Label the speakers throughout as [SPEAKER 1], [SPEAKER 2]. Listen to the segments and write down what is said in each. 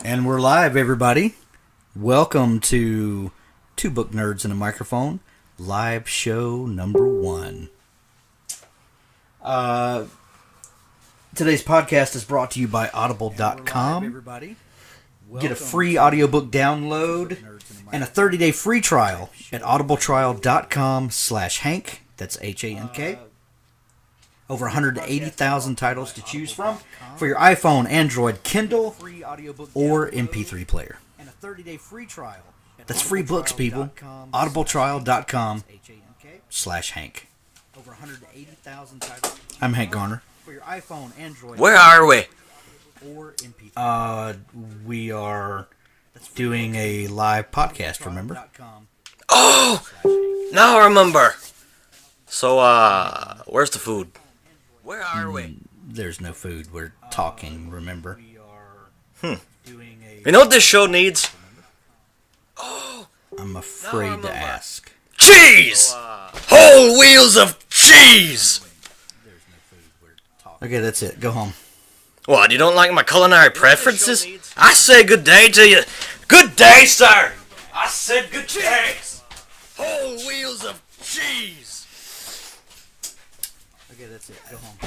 [SPEAKER 1] And we're live, everybody. Welcome to Two Book Nerds and a Microphone, live show number 1. Today's podcast is brought to you by Audible.com. Get a free audiobook download and a 30-day free trial at audibletrial.com/Hank. That's Hank. Over 180,000 titles to choose from for your iPhone, Android, Kindle, or MP3 player. That's free books, people. audibletrial.com/Hank. I'm Hank Garner.
[SPEAKER 2] Where are we?
[SPEAKER 1] We are doing a live podcast, remember?
[SPEAKER 2] Oh! Now I remember. So, where's the food? Where are we?
[SPEAKER 1] There's no food. We're talking, remember?
[SPEAKER 2] You know what this show needs? Oh!
[SPEAKER 1] I'm afraid to ask.
[SPEAKER 2] Cheese! Whole wheels of cheese!
[SPEAKER 1] Okay, that's it. Go home.
[SPEAKER 2] What, you don't like my culinary preferences? I say good day to you. Good day, sir! I said good day! Whole wheels of cheese!
[SPEAKER 1] Okay, that's it. Go home.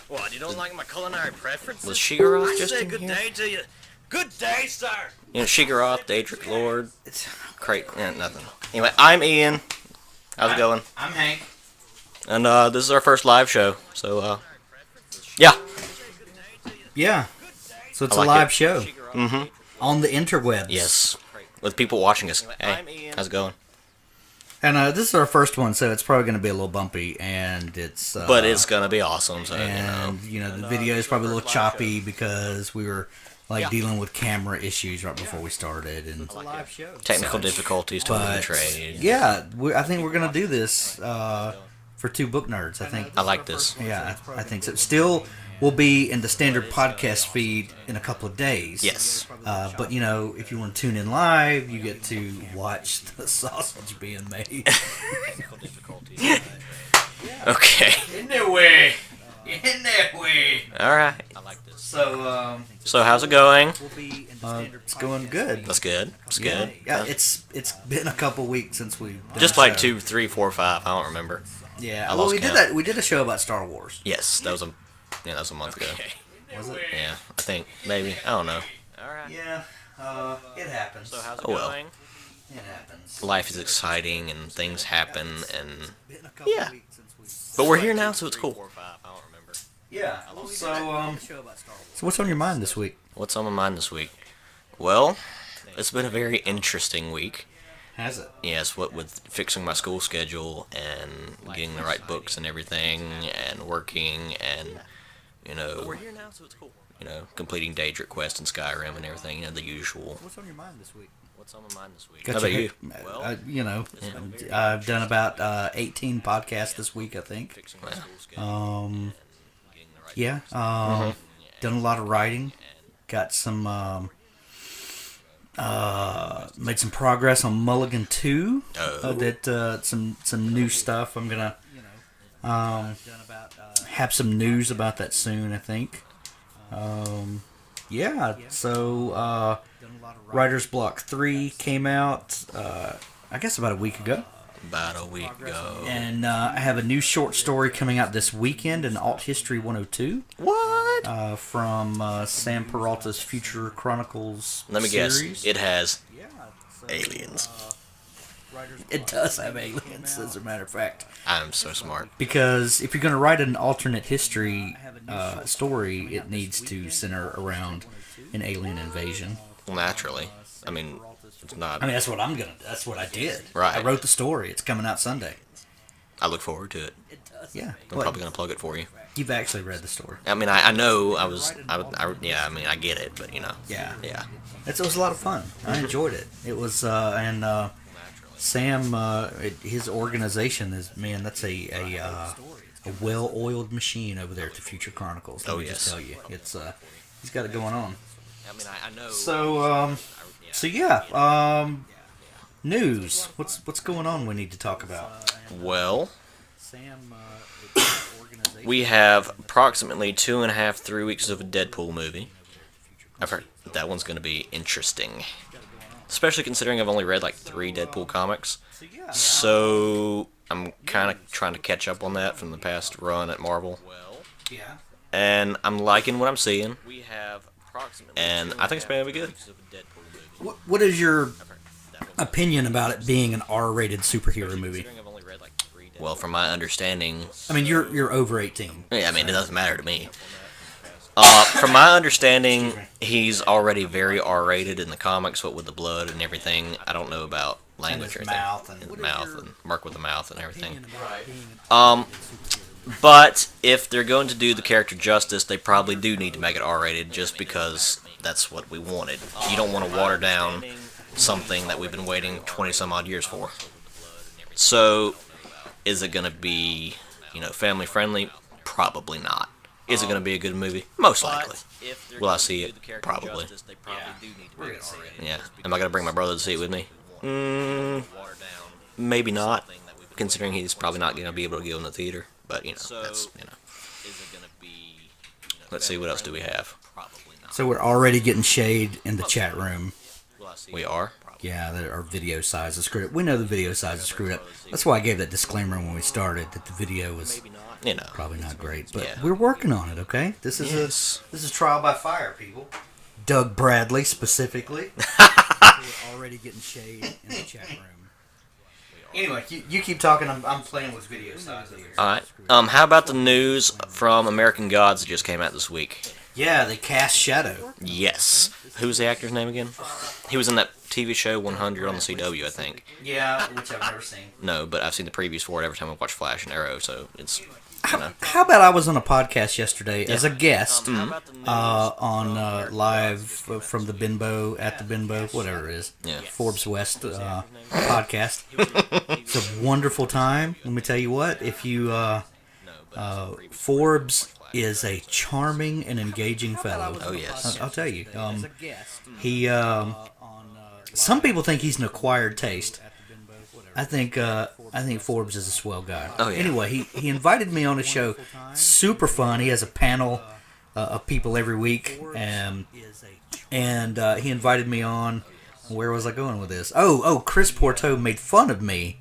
[SPEAKER 2] What, you don't like my culinary preferences? Was Shigaroth just in here? I say good day to you. Good day, sir! You know, Shigaroth, Daedric Lord, nothing. Anyway, I'm Ian. How's it going?
[SPEAKER 1] I'm Hank.
[SPEAKER 2] And, this is our first live show, so, yeah.
[SPEAKER 1] Yeah. So it's
[SPEAKER 2] I like
[SPEAKER 1] a live
[SPEAKER 2] it.
[SPEAKER 1] show.
[SPEAKER 2] Mm-hmm.
[SPEAKER 1] On the interwebs.
[SPEAKER 2] Yes. With people watching us. Hey, how's it going?
[SPEAKER 1] And this is our first one, so it's probably going to be a little bumpy, and it's...
[SPEAKER 2] But it's going to be awesome, so,
[SPEAKER 1] and, the video is probably a little choppy because we were, dealing with camera issues right before we started. And it's a live show.
[SPEAKER 2] Technical difficulties to the trade.
[SPEAKER 1] Yeah, I think we're going to do this for Two Book Nerds, I think.
[SPEAKER 2] I like this.
[SPEAKER 1] Yeah, I think so. Still... will be in the standard podcast feed in a couple of days.
[SPEAKER 2] Yes.
[SPEAKER 1] But, if you want to tune in live, you get to watch the sausage being made.
[SPEAKER 2] Okay.
[SPEAKER 1] In their way.
[SPEAKER 2] All right. I like this.
[SPEAKER 1] So
[SPEAKER 2] how's it going?
[SPEAKER 1] It's going good.
[SPEAKER 2] That's good. That's good.
[SPEAKER 1] Yeah, it's been a couple weeks since we've done
[SPEAKER 2] Just
[SPEAKER 1] a
[SPEAKER 2] like
[SPEAKER 1] show.
[SPEAKER 2] 2, 3, 4, 5. I don't remember.
[SPEAKER 1] Yeah,
[SPEAKER 2] lost
[SPEAKER 1] we
[SPEAKER 2] count.
[SPEAKER 1] did that. We did a show about Star Wars.
[SPEAKER 2] Yes, that was a month ago.
[SPEAKER 1] Was it?
[SPEAKER 2] Yeah, I think maybe. I don't know.
[SPEAKER 1] All right. Yeah, it happens.
[SPEAKER 2] So how's it going?
[SPEAKER 1] It happens.
[SPEAKER 2] Life is exciting and things happen and yeah. But we're here now, so it's cool.
[SPEAKER 1] Yeah. So what's on your mind this week?
[SPEAKER 2] What's on my mind this week? Well, it's been a very interesting week.
[SPEAKER 1] Has it?
[SPEAKER 2] Yes, what with fixing my school schedule and getting the right books and everything and working and we're here now, so it's cool. Completing Daedric Quest and Skyrim and everything, the usual.
[SPEAKER 1] What's on your mind this week?
[SPEAKER 2] What's on my mind this week?
[SPEAKER 1] Got
[SPEAKER 2] How about you?
[SPEAKER 1] I've done about 18 podcasts this week, I think. Done a lot of writing. Got some, made some progress on Mulligan 2. Some new stuff. I'm gonna have some news about that soon, I think. Writer's Block 3 came out, I guess about a week ago. And I have a new short story coming out this weekend in Alt History 102.
[SPEAKER 2] What?
[SPEAKER 1] From Sam Peralta's Future Chronicles
[SPEAKER 2] Let me
[SPEAKER 1] series.
[SPEAKER 2] guess. It has aliens.
[SPEAKER 1] It does have aliens, as a matter of fact.
[SPEAKER 2] I'm so smart.
[SPEAKER 1] Because if you're going to write an alternate history story, it needs to center around an alien invasion.
[SPEAKER 2] Well, naturally. I mean, it's not.
[SPEAKER 1] That's what that's what I did.
[SPEAKER 2] Right.
[SPEAKER 1] I wrote the story. It's coming out Sunday.
[SPEAKER 2] I look forward to it.
[SPEAKER 1] Yeah.
[SPEAKER 2] I'm probably going to plug it for you.
[SPEAKER 1] You've actually read the story.
[SPEAKER 2] I mean, I know I get it, but
[SPEAKER 1] Yeah.
[SPEAKER 2] Yeah.
[SPEAKER 1] It was a lot of fun. I enjoyed it. It was, Sam, his organization is, that's a well-oiled machine over there at the Future Chronicles. Let me just tell you. It's, he's got it going on.
[SPEAKER 2] I know.
[SPEAKER 1] News. What's going on we need to talk about?
[SPEAKER 2] Well, we have approximately 2.5, 3 weeks of a Deadpool movie. I've heard that one's going to be interesting. Especially considering I've only read like 3 Deadpool comics. So I'm kind of trying to catch up on that from the past run at Marvel. And I'm liking what I'm seeing. And I think it's going to be good.
[SPEAKER 1] What is your opinion about it being an R-rated superhero movie?
[SPEAKER 2] Well, from my understanding...
[SPEAKER 1] I mean, you're over 18.
[SPEAKER 2] Yeah, I mean, it doesn't matter to me. From my understanding, he's already very R-rated in the comics, what with the blood and everything. I don't know about language or anything. Mouth and mark with the mouth and everything. But if they're going to do the character justice, they probably do need to make it R-rated just because that's what we wanted. You don't want to water down something that we've been waiting 20-some-odd years for. So, is it going to be, family friendly? Probably not. Is it going to be a good movie? Most likely. Will I see it? Probably. Yeah. Am I going to bring my brother to see it with me? Maybe not, considering he's probably not going to be able to go in the theater. But, that's. Let's see, what else do we have?
[SPEAKER 1] So we're already getting shade in the chat room.
[SPEAKER 2] We are?
[SPEAKER 1] Yeah, that our video size is screwed up. We know the video size is screwed up. That's why I gave that disclaimer when we started, that the video was probably not great. But we're working on it, okay? This is trial by fire, people. Doug Bradley, specifically. We're already getting shade in the chat room. Anyway, you keep talking. I'm playing with video size here.
[SPEAKER 2] Alright. How about the news from American Gods that just came out this week?
[SPEAKER 1] Yeah, they cast Shadow.
[SPEAKER 2] Yes. Who's the actor's name again? He was in that TV show 100 on the CW, I think.
[SPEAKER 1] Yeah, which I've never seen.
[SPEAKER 2] No, but I've seen the previews for it every time I watch Flash and Arrow, so it's...
[SPEAKER 1] How about I was on a podcast yesterday as a guest on live from the Bimbo, at the Bimbo, whatever it is, Forbes West podcast. It's a wonderful time. Let me tell you what, if you... Forbes is a charming and engaging fellow.
[SPEAKER 2] Oh, yes.
[SPEAKER 1] I'll tell you. He... some people think he's an acquired taste. I think Forbes is a swell guy.
[SPEAKER 2] Oh, yeah.
[SPEAKER 1] Anyway, he invited me on his show. Super fun. He has a panel of people every week, and he invited me on. Where was I going with this? Oh, Chris Porto made fun of me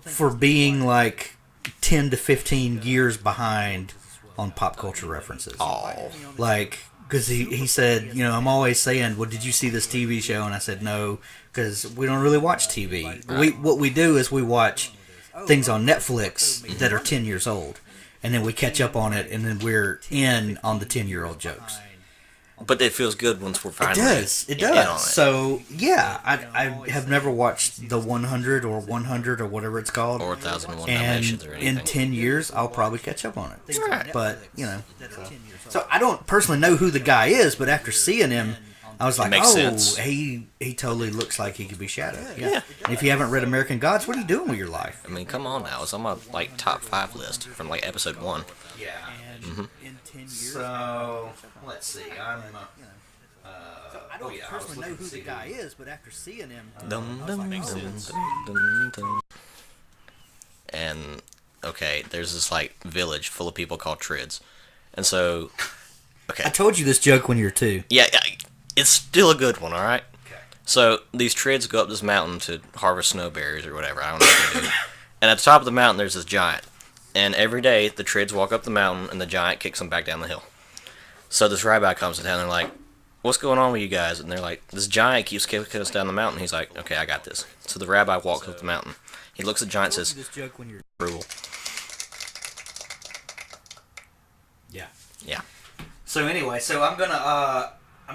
[SPEAKER 1] for being like 10 to 15 years behind on pop culture references.
[SPEAKER 2] Oh,
[SPEAKER 1] like. Because he said, I'm always saying, well, did you see this TV show? And I said, no, because we don't really watch TV. What we do is we watch things on Netflix that are 10 years old. And then we catch up on it, and then we're in on the 10-year-old jokes.
[SPEAKER 2] but it feels good once we're finally
[SPEAKER 1] It does. So, yeah, I have never watched the 100 or 100 or whatever it's called.
[SPEAKER 2] Or 1001
[SPEAKER 1] and
[SPEAKER 2] Dalmatians or anything.
[SPEAKER 1] in 10 years, I'll probably catch up on it.
[SPEAKER 2] Right.
[SPEAKER 1] But, So I don't personally know who the guy is, but after seeing him, I was like,
[SPEAKER 2] sense.
[SPEAKER 1] he totally looks like he could be Shadow. Yeah. And if you haven't read American Gods, what are you doing with your life?
[SPEAKER 2] I mean, come on now. It's on my top 5 list from episode 1.
[SPEAKER 1] Yeah. So let's see. I don't personally know who the guy is, but after seeing him,
[SPEAKER 2] And okay, there's this village full of people called Trids, and so okay.
[SPEAKER 1] I told you this joke when you were 2.
[SPEAKER 2] Yeah, it's still a good one. All right.
[SPEAKER 1] Okay.
[SPEAKER 2] So these Trids go up this mountain to harvest snowberries or whatever. I don't know what they do. And at the top of the mountain, there's this giant. And every day, the Trids walk up the mountain, and the giant kicks them back down the hill. So this rabbi comes to town, and they're like, what's going on with you guys? And they're like, this giant keeps kicking us down the mountain. He's like, okay, I got this. So the rabbi walks up the mountain. He looks at the giant and says, brutal.
[SPEAKER 1] Yeah.
[SPEAKER 2] Yeah.
[SPEAKER 1] So anyway, I'm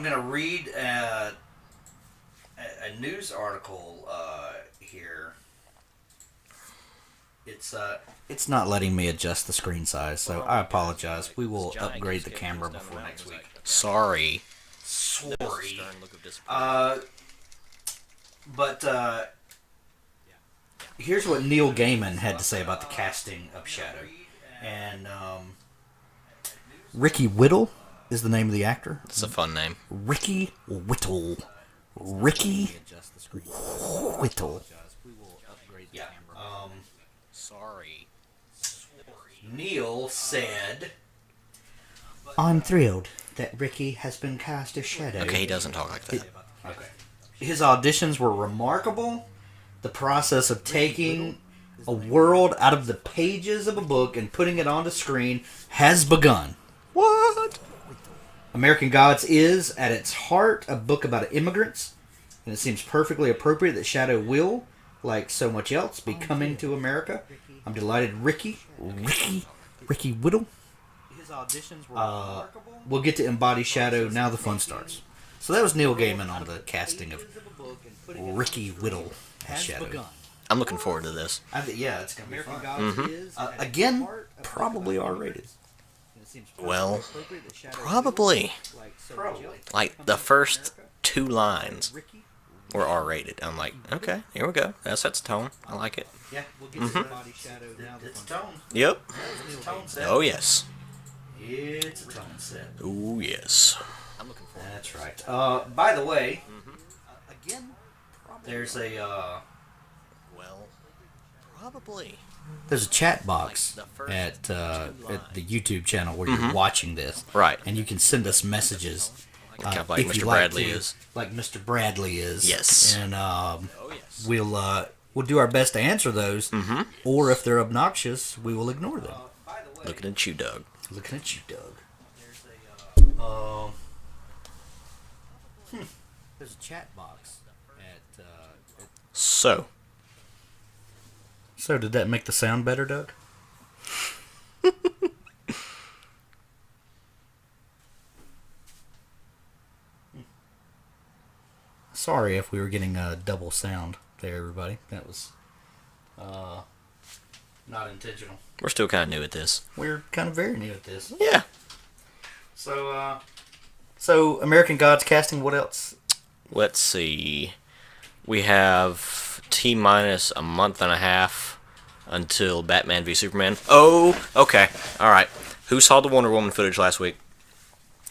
[SPEAKER 1] gonna read a news article here. It's not letting me adjust the screen size, so I apologize. We will upgrade the camera before next week.
[SPEAKER 2] Sorry.
[SPEAKER 1] But here's what Neil Gaiman had to say about the casting of Shadow. And Ricky Whittle is the name of the actor.
[SPEAKER 2] It's a fun name.
[SPEAKER 1] Ricky Whittle. Ricky Whittle. Yeah.
[SPEAKER 2] Sorry.
[SPEAKER 1] Neil said, I'm thrilled that Ricky has been cast as Shadow.
[SPEAKER 2] Okay, he doesn't talk like that.
[SPEAKER 1] Okay. His auditions were remarkable. The process of taking a world out of the pages of a book and putting it onto screen has begun.
[SPEAKER 2] What?
[SPEAKER 1] American Gods is, at its heart, a book about immigrants, and it seems perfectly appropriate that Shadow will, like so much else, be coming to America. I'm delighted Ricky Whittle will get to embody Shadow. Now the fun starts. So that was Neil Gaiman on the casting of Ricky Whittle as Shadow.
[SPEAKER 2] I'm looking forward to this.
[SPEAKER 1] Yeah, it's going to be fun. Again, probably R-rated.
[SPEAKER 2] Well, probably. Like, the first 2 lines were R-rated. I'm like, okay, here we go. That sets the tone. I like it.
[SPEAKER 1] Yeah, we'll get to embody Shadow now the fun starts.
[SPEAKER 2] Yep. Oh, yes.
[SPEAKER 1] It's a tone set.
[SPEAKER 2] Oh, yes. I'm looking forward.
[SPEAKER 1] That's right. By the way, again, there's a
[SPEAKER 2] well, probably.
[SPEAKER 1] there's a chat box at the YouTube channel where you're watching this,
[SPEAKER 2] Right.
[SPEAKER 1] and you can send us messages.
[SPEAKER 2] Kind of like
[SPEAKER 1] if you
[SPEAKER 2] Mr. Bradley is.
[SPEAKER 1] Like Mr. Bradley is.
[SPEAKER 2] Yes.
[SPEAKER 1] And we'll do our best to answer those, or if they're obnoxious, we will ignore them.
[SPEAKER 2] Looking at you, Doug.
[SPEAKER 1] Looking at you, Doug. There's a chat box at.
[SPEAKER 2] So
[SPEAKER 1] So, did that make the sound better, Doug? Sorry if we were getting a double sound there, everybody. That was not intentional.
[SPEAKER 2] we're still kind of new at this.
[SPEAKER 1] We're kind of very new at this.
[SPEAKER 2] Yeah.
[SPEAKER 1] So American Gods casting, what else?
[SPEAKER 2] Let's see. We have T-minus a month and a half until Batman v Superman. Oh, okay. All right. Who saw the Wonder Woman footage last week?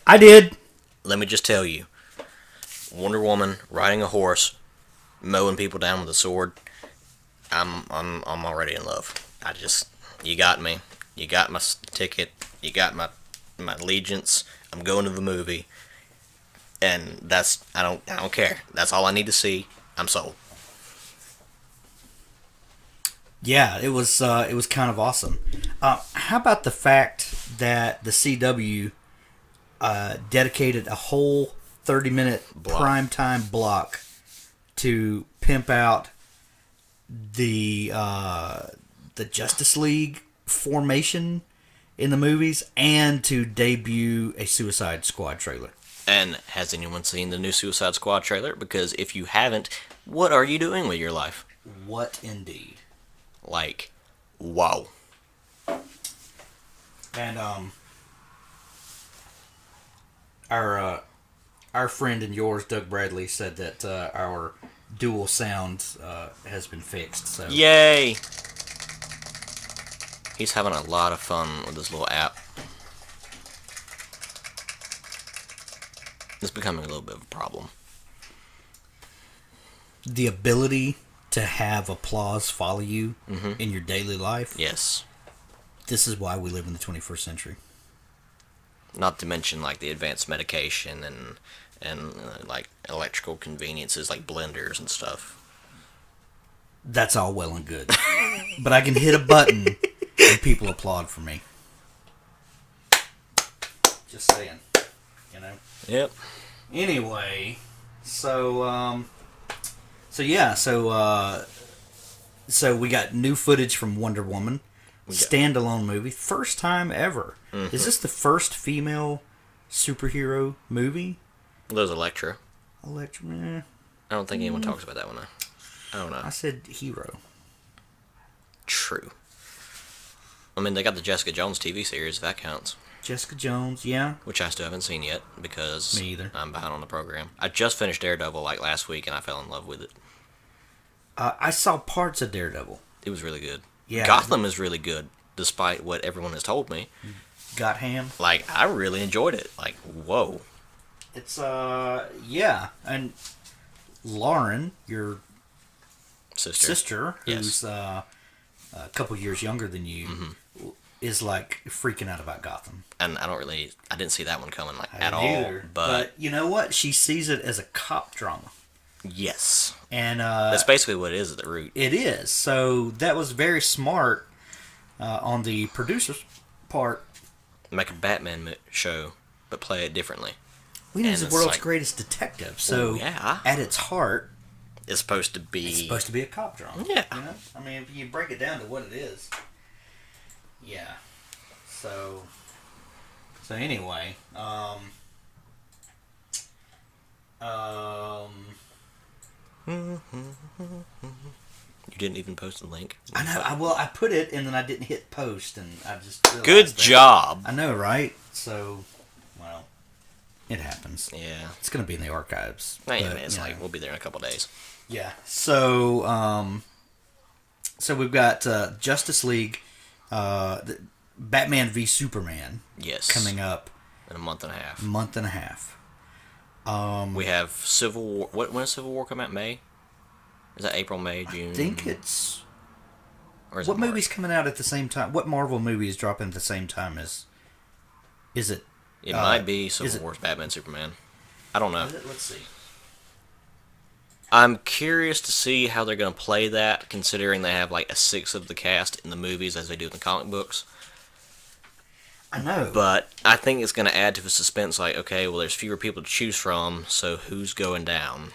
[SPEAKER 1] I did.
[SPEAKER 2] Let me just tell you. Wonder Woman riding a horse, mowing people down with a sword. I'm already in love. You got me. You got my ticket. You got my allegiance. I'm going to the movie. And I don't care. That's all I need to see. I'm sold.
[SPEAKER 1] Yeah, it was kind of awesome. How about the fact that the CW dedicated a whole 30-minute primetime block to pimp out the Justice League formation in the movies and to debut a Suicide Squad trailer?
[SPEAKER 2] And has anyone seen the new Suicide Squad trailer? Because if you haven't, what are you doing with your life?
[SPEAKER 1] What indeed.
[SPEAKER 2] Like, wow.
[SPEAKER 1] And our friend and yours, Doug Bradley, said that our dual sound has been fixed. So
[SPEAKER 2] Yay! He's having a lot of fun with this little app. It's becoming a little bit of a problem.
[SPEAKER 1] the ability to have applause follow you in your daily life.
[SPEAKER 2] Yes.
[SPEAKER 1] This is why we live in the 21st century.
[SPEAKER 2] Not to mention like the advanced medication and like electrical conveniences like blenders and stuff.
[SPEAKER 1] That's all well and good. But I can hit a button and people applaud for me. Just saying. You know?
[SPEAKER 2] Yep.
[SPEAKER 1] Anyway, so we got new footage from Wonder Woman. Standalone movie. First time ever. Mm-hmm. Is this the first female superhero movie?
[SPEAKER 2] Well, there's Elektra.
[SPEAKER 1] Elektra?
[SPEAKER 2] I don't think anyone talks about that one, though. I don't know.
[SPEAKER 1] I said hero.
[SPEAKER 2] True. I mean, they got the Jessica Jones TV series, if that counts.
[SPEAKER 1] Jessica Jones, yeah.
[SPEAKER 2] Which I still haven't seen yet, because
[SPEAKER 1] me either.
[SPEAKER 2] I'm behind on the program. I just finished Daredevil, like, last week, and I fell in love with it.
[SPEAKER 1] I saw parts of Daredevil.
[SPEAKER 2] It was really good.
[SPEAKER 1] Yeah.
[SPEAKER 2] Gotham is really good, despite what everyone has told me.
[SPEAKER 1] Got ham?
[SPEAKER 2] Like, I really enjoyed it. Like, whoa.
[SPEAKER 1] It's, yeah. And Lauren, your sister who's
[SPEAKER 2] yes.
[SPEAKER 1] a couple years younger than you, is like freaking out about Gotham.
[SPEAKER 2] And I didn't see that one coming at all.
[SPEAKER 1] Either. But you know what? She sees it as a cop drama.
[SPEAKER 2] Yes.
[SPEAKER 1] And
[SPEAKER 2] that's basically what it is at the root.
[SPEAKER 1] It is. So that was very smart on the producer's part.
[SPEAKER 2] Make a Batman show, but play it differently.
[SPEAKER 1] We know he's the world's greatest detective. So at its heart,
[SPEAKER 2] it's supposed to be...
[SPEAKER 1] It's supposed to be a cop drama.
[SPEAKER 2] Yeah.
[SPEAKER 1] You know? I mean, if you break it down to what it is. Yeah. So anyway,
[SPEAKER 2] You didn't even post the link.
[SPEAKER 1] I know. I put it and then I didn't hit post, and I just realized
[SPEAKER 2] Good job.
[SPEAKER 1] I know, right? So, well, it happens.
[SPEAKER 2] Yeah,
[SPEAKER 1] it's gonna be in the archives.
[SPEAKER 2] It's we'll be there in a couple days.
[SPEAKER 1] Yeah. So, so we've got Justice League, Batman v Superman.
[SPEAKER 2] Yes.
[SPEAKER 1] Coming up
[SPEAKER 2] in a month and a half. We have Civil War. When does Civil War come out? May? Is that April, May, June?
[SPEAKER 1] I think it's...
[SPEAKER 2] Or is
[SPEAKER 1] what
[SPEAKER 2] it March?
[SPEAKER 1] movie's coming out at the same time? What Marvel movie is dropping at the same time as... Is it...
[SPEAKER 2] It might be Civil War's Batman, Superman. I don't know.
[SPEAKER 1] Let's see.
[SPEAKER 2] I'm curious to see how they're going to play that, considering they have like a sixth of the cast in the movies as they do in the comic books.
[SPEAKER 1] I know.
[SPEAKER 2] But I think it's going to add to the suspense, like, okay, well, there's fewer people to choose from, so who's going down?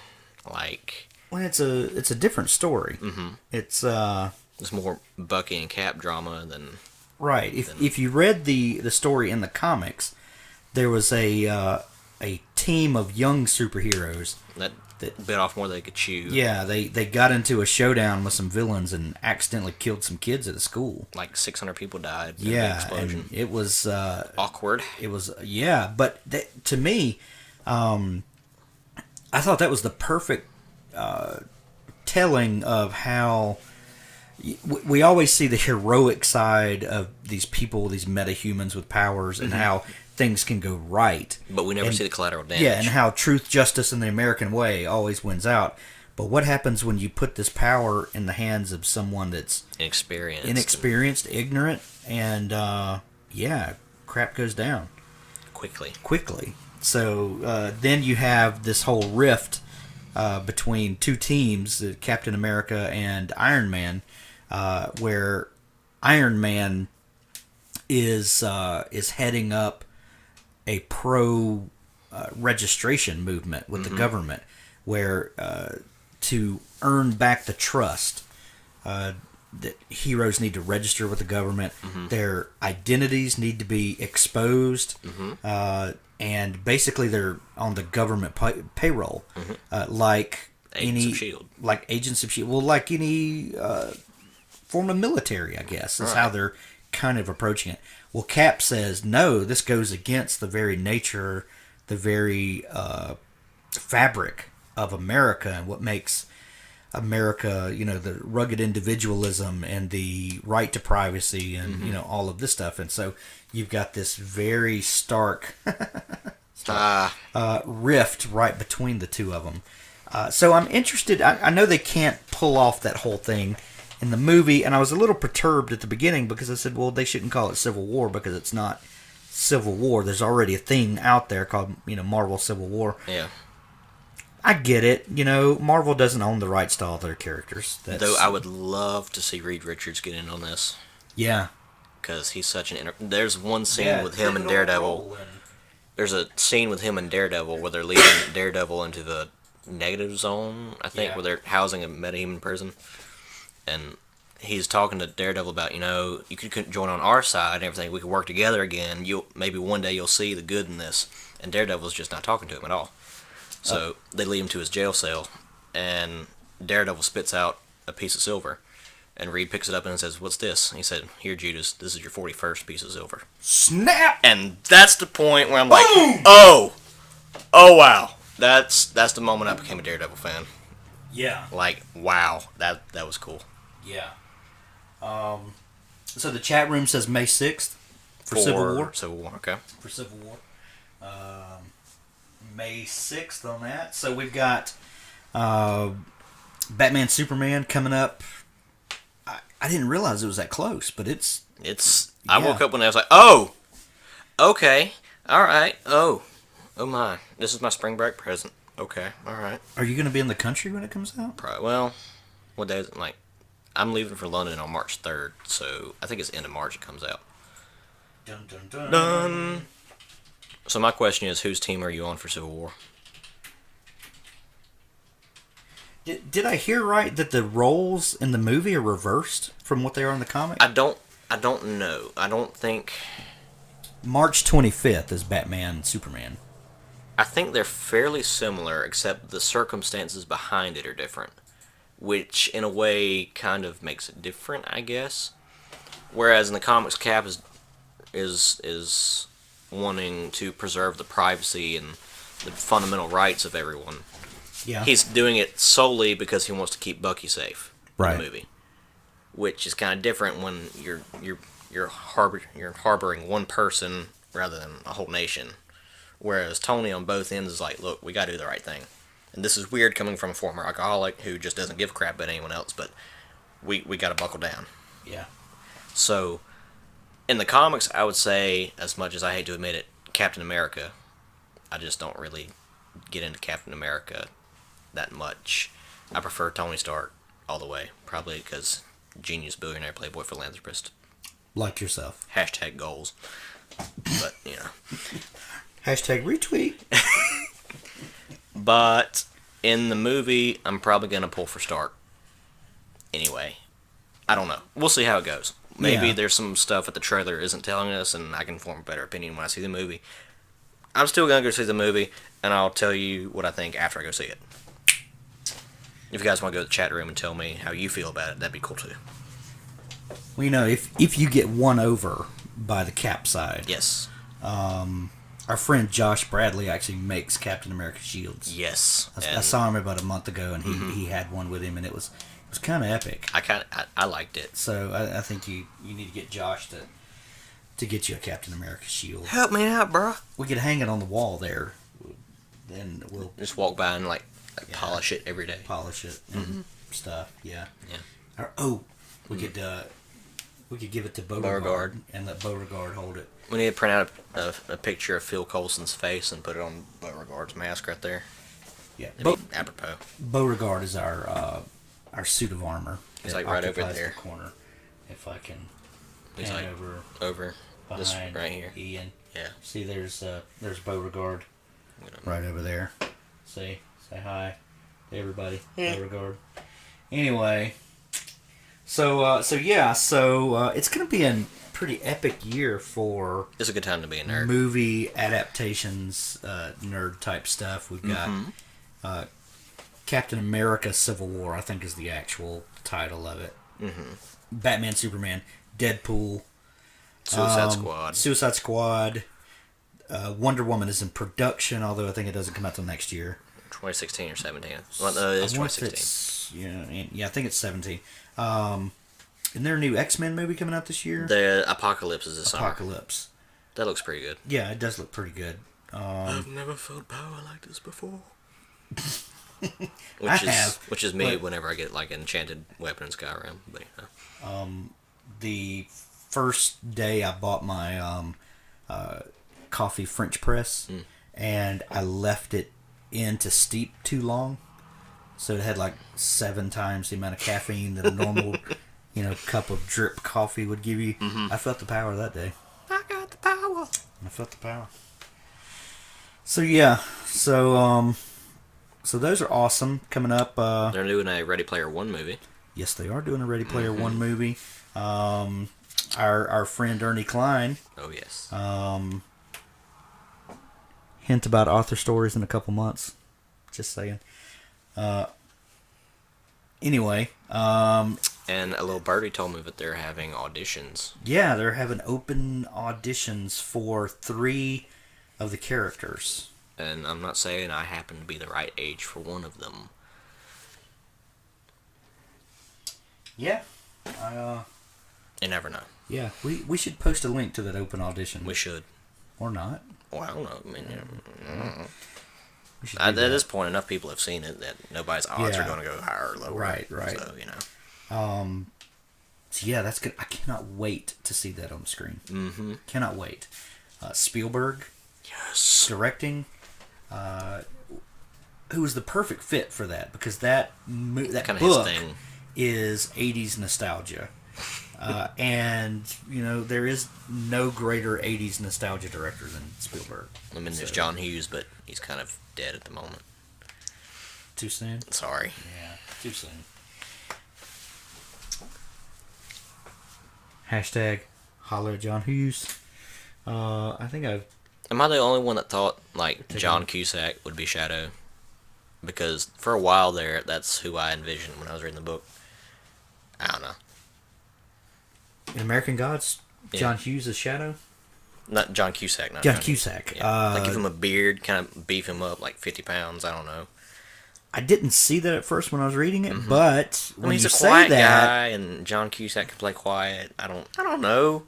[SPEAKER 2] Like...
[SPEAKER 1] Well, it's a different story.
[SPEAKER 2] Mm-hmm.
[SPEAKER 1] It's
[SPEAKER 2] more Bucky and Cap drama than...
[SPEAKER 1] Right. If you read the story in the comics, there was a team of young superheroes
[SPEAKER 2] that bit off more than they could chew.
[SPEAKER 1] Yeah, they got into a showdown with some villains and accidentally killed some kids at a school.
[SPEAKER 2] Like 600 people died in
[SPEAKER 1] an
[SPEAKER 2] explosion.
[SPEAKER 1] And it was
[SPEAKER 2] awkward.
[SPEAKER 1] It was but to me, I thought that was the perfect telling of how we always see the heroic side of these people, these metahumans with powers, and how things can go right.
[SPEAKER 2] But we never see the collateral damage.
[SPEAKER 1] Yeah, and how truth, justice, and the American way always wins out. But what happens when you put this power in the hands of someone that's inexperienced, ignorant, and crap goes down quickly. So then you have this whole rift between two teams, Captain America and Iron Man, where Iron Man is heading up a pro registration movement with the government, where to earn back the trust that heroes need to register with the government, their identities need to be exposed, and basically they're on the government payroll, like
[SPEAKER 2] Agents of S.H.I.E.L.D.
[SPEAKER 1] Like Agents of S.H.I.E.L.D. Well, like any form of military, I guess, is how they're kind of approaching it. Well, Cap says, no, this goes against the very nature, the very fabric of America, and what makes America, the rugged individualism and the right to privacy and, all of this stuff. And so you've got this very stark rift right between the two of them. So I'm interested. I know they can't pull off that whole thing in the movie, and I was a little perturbed at the beginning because I said, well, they shouldn't call it Civil War because it's not Civil War. There's already a thing out there called, Marvel Civil War.
[SPEAKER 2] Yeah.
[SPEAKER 1] I get it. Marvel doesn't own the rights to all their characters.
[SPEAKER 2] Though I would love to see Reed Richards get in on this.
[SPEAKER 1] Yeah.
[SPEAKER 2] Because he's such an... There's one scene with him and Daredevil. There's a scene with him and Daredevil where they're leading Daredevil into the negative zone, I think, where they're housing a metahuman person. And he's talking to Daredevil about, you could join on our side and everything. We could work together again. Maybe one day you'll see the good in this. And Daredevil's just not talking to him at all. So they lead him to his jail cell, and Daredevil spits out a piece of silver. And Reed picks it up and says, "What's this?" And he said, "Here, Judas, this is your 41st piece of silver."
[SPEAKER 1] Snap!
[SPEAKER 2] And that's the point where I'm like, oh wow. That's the moment I became a Daredevil fan.
[SPEAKER 1] Yeah.
[SPEAKER 2] Like, wow, that was cool.
[SPEAKER 1] Yeah. So the chat room says May 6th for Civil War.
[SPEAKER 2] Civil War, okay.
[SPEAKER 1] For Civil War. May 6th on that. So we've got Batman Superman coming up. I didn't realize it was that close, but it's
[SPEAKER 2] I woke up one day, I was like, oh, okay, all right, oh my, this is my spring break present. Okay, all right.
[SPEAKER 1] Are you going to be in the country when it comes out?
[SPEAKER 2] Probably, well, what day is it? Like, I'm leaving for London on March 3rd, so I think it's the end of March it comes out.
[SPEAKER 1] Dun, dun, dun.
[SPEAKER 2] Done. So my question is, whose team are you on for Civil War?
[SPEAKER 1] Did I hear right that the roles in the movie are reversed from what they are in the comic?
[SPEAKER 2] I don't know. I don't think.
[SPEAKER 1] March 25th is Batman Superman.
[SPEAKER 2] I think they're fairly similar, except the circumstances behind it are different, which in a way kind of makes it different, I guess. Whereas in the comics, Cap is wanting to preserve the privacy and the fundamental rights of everyone.
[SPEAKER 1] Yeah.
[SPEAKER 2] He's doing it solely because he wants to keep Bucky safe
[SPEAKER 1] right.
[SPEAKER 2] in the movie, which is kind of different when you're harboring one person rather than a whole nation. Whereas Tony on both ends is like, look, we gotta do the right thing. And this is weird coming from a former alcoholic who just doesn't give a crap about anyone else, but we gotta buckle down.
[SPEAKER 1] Yeah.
[SPEAKER 2] So, in the comics, I would say, as much as I hate to admit it, Captain America, I just don't really get into Captain America that much. I prefer Tony Stark all the way, probably because genius, billionaire, playboy, philanthropist.
[SPEAKER 1] Like yourself.
[SPEAKER 2] Hashtag goals. But, you know.
[SPEAKER 1] Hashtag retweet.
[SPEAKER 2] But in the movie, I'm probably going to pull for Stark. Anyway, I don't know. We'll see how it goes. Maybe there's some stuff that the trailer isn't telling us, and I can form a better opinion when I see the movie. I'm still going to go see the movie, and I'll tell you what I think after I go see it. If you guys want to go to the chat room and tell me how you feel about it, that'd be cool too.
[SPEAKER 1] Well, you know, if you get won over by the Cap side.
[SPEAKER 2] Yes.
[SPEAKER 1] Our friend Josh Bradley actually makes Captain America shields.
[SPEAKER 2] Yes.
[SPEAKER 1] I saw him about a month ago, and he had one with him, and it was kind of epic.
[SPEAKER 2] I liked it.
[SPEAKER 1] So I think you need to get Josh to get you a Captain America shield.
[SPEAKER 2] Help me out, bro.
[SPEAKER 1] We could hang it on the wall there. Then we'll
[SPEAKER 2] just walk by and polish it every day.
[SPEAKER 1] Polish it and stuff. Yeah. Yeah. Or, we could give it to Beauregard and let Beauregard hold it.
[SPEAKER 2] We need to print out a picture of Phil Coulson's face and put it on Beauregard's mask right there.
[SPEAKER 1] Yeah,
[SPEAKER 2] apropos.
[SPEAKER 1] Beauregard is our suit of armor.
[SPEAKER 2] It's like right over there.
[SPEAKER 1] The corner. If I can.
[SPEAKER 2] He's like over this right here.
[SPEAKER 1] Ian.
[SPEAKER 2] Yeah.
[SPEAKER 1] See, there's Beauregard. Right over there. See, say hi to everybody. Beauregard. Anyway. So it's gonna be a pretty epic year for.
[SPEAKER 2] It's a good time to be a nerd.
[SPEAKER 1] Movie adaptations, nerd type stuff. We've got Captain America: Civil War. I think is the actual title of it. Batman, Superman, Deadpool, Suicide Squad. Wonder Woman is in production, although I think it doesn't come out till next year.
[SPEAKER 2] 2016 or 17. Well, no, it's 2016.
[SPEAKER 1] I think it's 17. Isn't there a new X-Men movie coming out this year?
[SPEAKER 2] The Apocalypse is this summer.
[SPEAKER 1] Apocalypse.
[SPEAKER 2] That looks pretty good.
[SPEAKER 1] Yeah, it does look pretty good.
[SPEAKER 2] I've never felt power like this before. Which is me whenever I get like an enchanted weapon in Skyrim. But,
[SPEAKER 1] the first day I bought my coffee French press, and I left it in to steep too long, so it had like 7 times the amount of caffeine that a normal cup of drip coffee would give you. I felt the power that day.
[SPEAKER 2] I got the power.
[SPEAKER 1] I felt the power. So yeah, so those are awesome. Coming up,
[SPEAKER 2] they're doing a Ready Player One movie.
[SPEAKER 1] Yes, they are doing a Ready Player One movie. Our friend Ernie Klein.
[SPEAKER 2] Oh yes.
[SPEAKER 1] Hint about author stories in a couple months. Just saying. Anyway.
[SPEAKER 2] And a little birdie told me that they're having auditions.
[SPEAKER 1] Yeah, they're having open auditions for 3 of the characters.
[SPEAKER 2] And I'm not saying I happen to be the right age for one of them.
[SPEAKER 1] Yeah.
[SPEAKER 2] You never know.
[SPEAKER 1] Yeah, we should post a link to that open audition.
[SPEAKER 2] We should.
[SPEAKER 1] Or not.
[SPEAKER 2] Well, I don't know. I mean, at this point, enough people have seen it that nobody's odds are going to go higher or lower.
[SPEAKER 1] Right.
[SPEAKER 2] So,
[SPEAKER 1] So yeah, that's good. I cannot wait to see that on the screen.
[SPEAKER 2] Mm-hmm.
[SPEAKER 1] Cannot wait. Spielberg.
[SPEAKER 2] Yes.
[SPEAKER 1] Directing. Who was the perfect fit for that? Because that
[SPEAKER 2] Kind of
[SPEAKER 1] book
[SPEAKER 2] his thing.
[SPEAKER 1] is 80s nostalgia. And, there is no greater 80s nostalgia director than Spielberg.
[SPEAKER 2] I mean, there's John Hughes, but he's kind of dead at the moment.
[SPEAKER 1] Too soon?
[SPEAKER 2] Sorry.
[SPEAKER 1] Yeah, too soon. Hashtag holler at John Hughes. I think I've...
[SPEAKER 2] Am I the only one that thought, like, John Cusack would be Shadow? Because for a while there, that's who I envisioned when I was reading the book. I don't know.
[SPEAKER 1] In American Gods, John Hughes is Shadow?
[SPEAKER 2] Not John Cusack. Not
[SPEAKER 1] John Cusack.
[SPEAKER 2] Yeah. Like, give him a beard, kind of beef him up, like 50 pounds, I don't know.
[SPEAKER 1] I didn't see that at first when I was reading it, but when
[SPEAKER 2] he's
[SPEAKER 1] you
[SPEAKER 2] a
[SPEAKER 1] say
[SPEAKER 2] quiet
[SPEAKER 1] that,
[SPEAKER 2] guy, and John Cusack can play quiet. I don't know.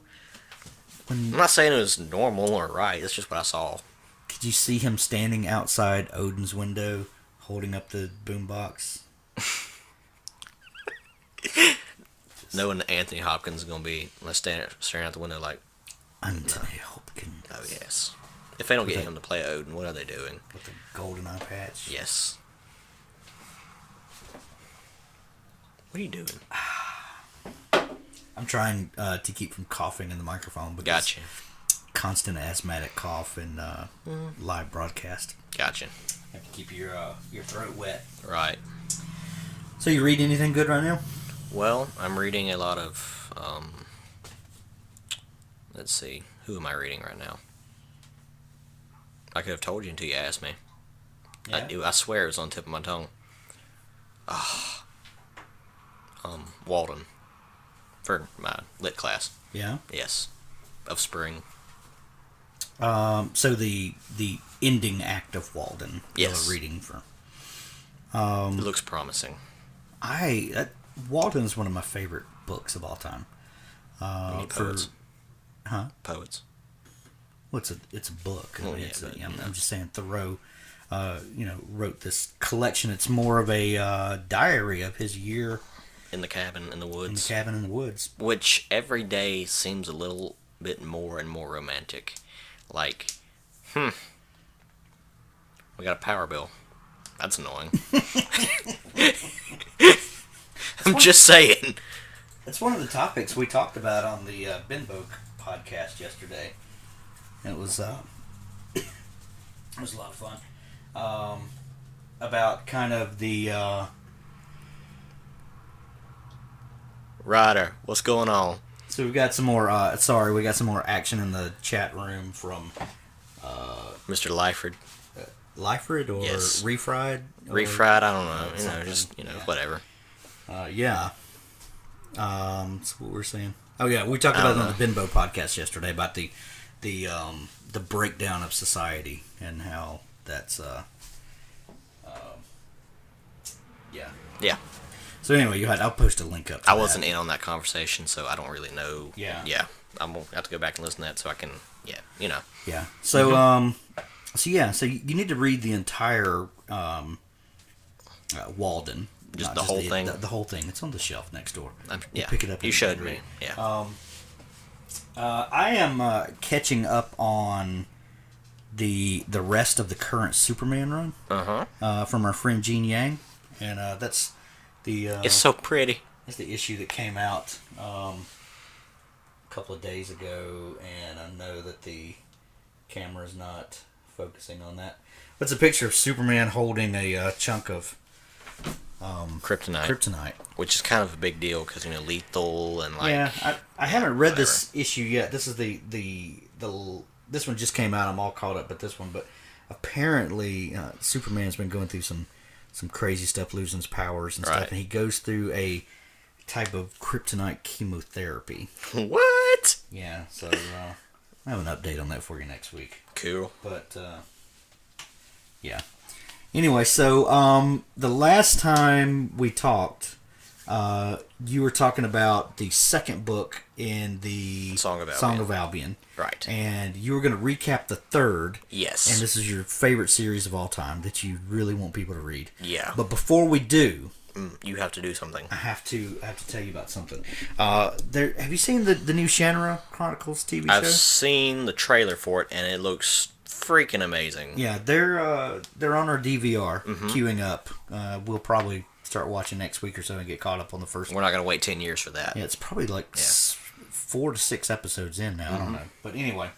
[SPEAKER 2] I'm not saying it was normal or right. It's just what I saw.
[SPEAKER 1] Could you see him standing outside Odin's window, holding up the boombox?
[SPEAKER 2] Knowing that Anthony Hopkins is gonna be staring out the window like
[SPEAKER 1] Anthony Hopkins.
[SPEAKER 2] Oh yes. If they don't get him to play Odin, what are they doing?
[SPEAKER 1] With the golden eye patch.
[SPEAKER 2] Yes. What are you doing?
[SPEAKER 1] I'm trying to keep from coughing in the microphone because
[SPEAKER 2] Gotcha.
[SPEAKER 1] constant asthmatic cough and live broadcast.
[SPEAKER 2] Gotcha.
[SPEAKER 1] Have to keep your throat wet.
[SPEAKER 2] Right.
[SPEAKER 1] So you read anything good right now?
[SPEAKER 2] Well, I'm reading a lot of let's see, who am I reading right now? I could have told you until you asked me.
[SPEAKER 1] Yeah.
[SPEAKER 2] I swear it was on the tip of my tongue. Walden. For my lit class.
[SPEAKER 1] Yeah.
[SPEAKER 2] Yes. Of spring.
[SPEAKER 1] So the ending act of Walden.
[SPEAKER 2] Yes.
[SPEAKER 1] You're reading for.
[SPEAKER 2] It looks promising.
[SPEAKER 1] Walden is one of my favorite books of all time.
[SPEAKER 2] Any poets?
[SPEAKER 1] Huh?
[SPEAKER 2] Poets.
[SPEAKER 1] Well, it's a book.
[SPEAKER 2] Well,
[SPEAKER 1] I'm just saying Thoreau, wrote this collection. It's more of a diary of his year
[SPEAKER 2] In the cabin in the woods.
[SPEAKER 1] in the cabin in the woods.
[SPEAKER 2] Which every day seems a little bit more and more romantic. Like, we got a power bill. That's annoying. I'm just saying.
[SPEAKER 1] It's one of the topics we talked about on the Binbook podcast yesterday. It was it was a lot of fun. About kind of the
[SPEAKER 2] Ryder, what's going on?
[SPEAKER 1] so we got some more we got some more action in the chat room from
[SPEAKER 2] Mr. Lyford.
[SPEAKER 1] Lyford or
[SPEAKER 2] Yes.
[SPEAKER 1] Refried?
[SPEAKER 2] Refried, I don't know.
[SPEAKER 1] something.
[SPEAKER 2] Whatever.
[SPEAKER 1] Yeah. That's what we're saying. Oh yeah, we talked about it on the Binbo podcast yesterday about the breakdown of society and how that's yeah.
[SPEAKER 2] Yeah.
[SPEAKER 1] So anyway, I'll post a link up.
[SPEAKER 2] I wasn't in on that conversation, so I don't really know.
[SPEAKER 1] Yeah.
[SPEAKER 2] Yeah. I'm going to have to go back and listen to that so I can,
[SPEAKER 1] Yeah. So so you need to read the entire Walden.
[SPEAKER 2] Just
[SPEAKER 1] not
[SPEAKER 2] the whole thing?
[SPEAKER 1] The whole thing. It's on the shelf next door.
[SPEAKER 2] Yeah.
[SPEAKER 1] Pick it up.
[SPEAKER 2] You showed me. Yeah.
[SPEAKER 1] I am catching up on the rest of the current Superman run from our friend Gene Yang, and that's the
[SPEAKER 2] it's so pretty.
[SPEAKER 1] that's the issue that came out a couple of days ago, and I know that the camera's not focusing on that. But it's a picture of Superman holding a chunk of kryptonite,
[SPEAKER 2] which is kind of a big deal because lethal and like.
[SPEAKER 1] Yeah, I haven't read this issue yet. This is the this one just came out. I'm all caught up with this one, but apparently Superman's been going through some crazy stuff, losing his powers and stuff, and he goes through a type of kryptonite chemotherapy.
[SPEAKER 2] What?
[SPEAKER 1] Yeah, so I have an update on that for you next week.
[SPEAKER 2] Cool.
[SPEAKER 1] But yeah. Anyway, so the last time we talked, you were talking about the second book in the
[SPEAKER 2] Song of
[SPEAKER 1] Albion.
[SPEAKER 2] Right.
[SPEAKER 1] And you were going to recap the third.
[SPEAKER 2] Yes.
[SPEAKER 1] And this is your favorite series of all time that you really want people to read.
[SPEAKER 2] Yeah.
[SPEAKER 1] But before we do,
[SPEAKER 2] You have to do something.
[SPEAKER 1] I have to tell you about something. Have you seen the new Shannara Chronicles TV show?
[SPEAKER 2] I've seen the trailer for it, and it looks freaking amazing.
[SPEAKER 1] Yeah, they're on our DVR, queuing up. We'll probably start watching next week or so and get caught up on the first.
[SPEAKER 2] We're not going to wait 10 years for that.
[SPEAKER 1] Yeah, it's probably like 4 to 6 episodes in now. I don't know, but anyway,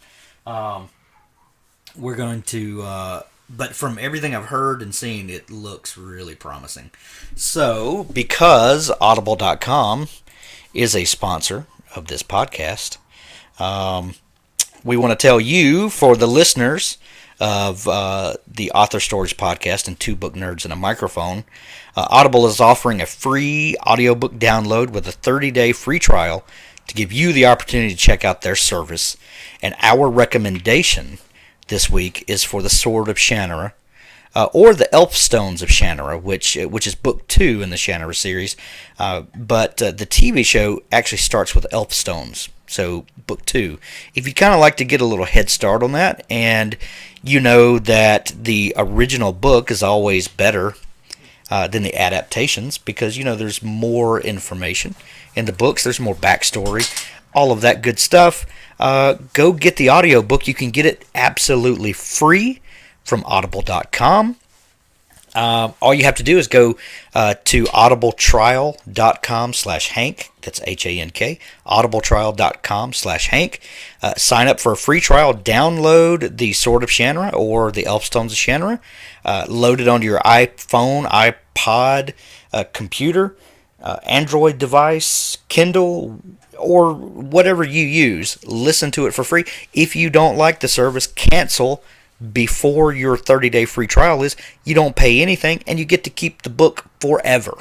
[SPEAKER 1] we're going to. But from everything I've heard and seen, it looks really promising. So, because Audible.com is a sponsor of this podcast, we want to tell you, for the listeners of the Author Stories podcast and Two Book Nerds and a Microphone, Audible is offering a free audiobook download with a 30-day free trial to give you the opportunity to check out their service. And our recommendation this week is for The Sword of Shannara, or The Elfstones of Shannara, which is book 2 in the Shannara series. But the TV show actually starts with Elfstones, so book 2. If you kind of like to get a little head start on that, and you know that the original book is always better than the adaptations, because there's more information in the books, there's more backstory, all of that good stuff. Go get the audiobook. You can get it absolutely free from audible.com. All you have to do is go to audibletrial.com/Hank. That's Hank. audibletrial.com/Hank. Sign up for a free trial. Download The Sword of Shannara or The Elfstones of Shannara. Load it onto your iPhone, iPod, computer, Android device, Kindle, or whatever you use. Listen to it for free. If you don't like the service, cancel before your 30-day free trial is. You don't pay anything, and you get to keep the book forever.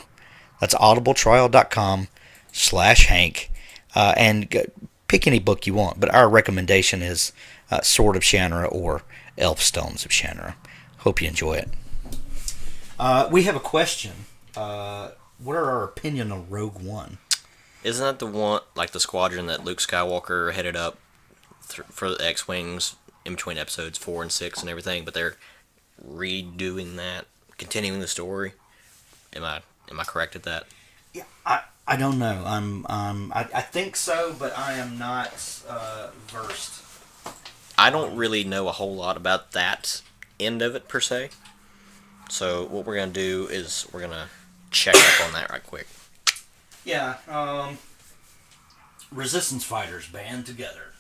[SPEAKER 1] That's audibletrial.com/Hank. And pick any book you want, but our recommendation is Sword of Shannara or Elfstones of Shannara. Hope you enjoy it. We have a question. What are our opinion on Rogue One?
[SPEAKER 2] Isn't that the one, like the squadron that Luke Skywalker headed up for the X-Wings in between episodes 4 and 6 and everything, but they're redoing that, continuing the story? Am I correct at that?
[SPEAKER 1] Yeah, I don't know. I think so, but I am not versed.
[SPEAKER 2] I don't really know a whole lot about that end of it per se. So what we're gonna do is we're gonna check up on that right quick.
[SPEAKER 1] Yeah, Resistance fighters band together.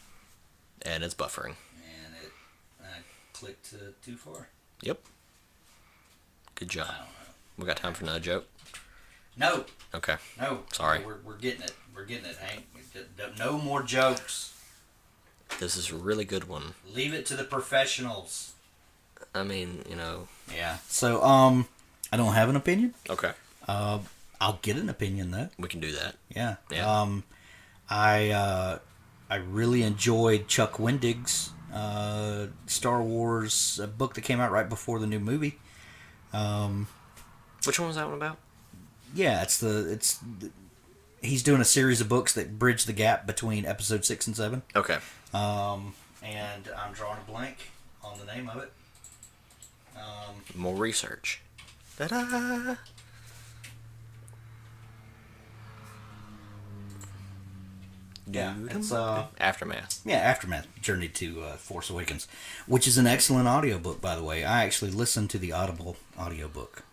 [SPEAKER 2] And it's buffering.
[SPEAKER 1] And I clicked too far.
[SPEAKER 2] Yep. Good job.
[SPEAKER 1] I don't know.
[SPEAKER 2] We got time for another joke?
[SPEAKER 1] No.
[SPEAKER 2] Okay.
[SPEAKER 1] No.
[SPEAKER 2] Sorry.
[SPEAKER 1] We're getting it. We're getting it, Hank. No more jokes.
[SPEAKER 2] This is a really good one.
[SPEAKER 1] Leave it to the professionals.
[SPEAKER 2] I mean,
[SPEAKER 1] Yeah. So, I don't have an opinion.
[SPEAKER 2] Okay.
[SPEAKER 1] I'll get an opinion though.
[SPEAKER 2] We can do that.
[SPEAKER 1] Yeah.
[SPEAKER 2] Yeah.
[SPEAKER 1] I really enjoyed Chuck Wendig's Star Wars book that came out right before the new movie.
[SPEAKER 2] Which one was that one about?
[SPEAKER 1] Yeah, he's doing a series of books that bridge the gap between episode 6 and 7.
[SPEAKER 2] Okay.
[SPEAKER 1] And I'm drawing a blank on the name of it.
[SPEAKER 2] More research. Ta-da!
[SPEAKER 1] Yeah, it's
[SPEAKER 2] Aftermath.
[SPEAKER 1] Yeah, Aftermath, Journey to Force Awakens, which is an excellent audiobook, by the way. I actually listened to the Audible audiobook.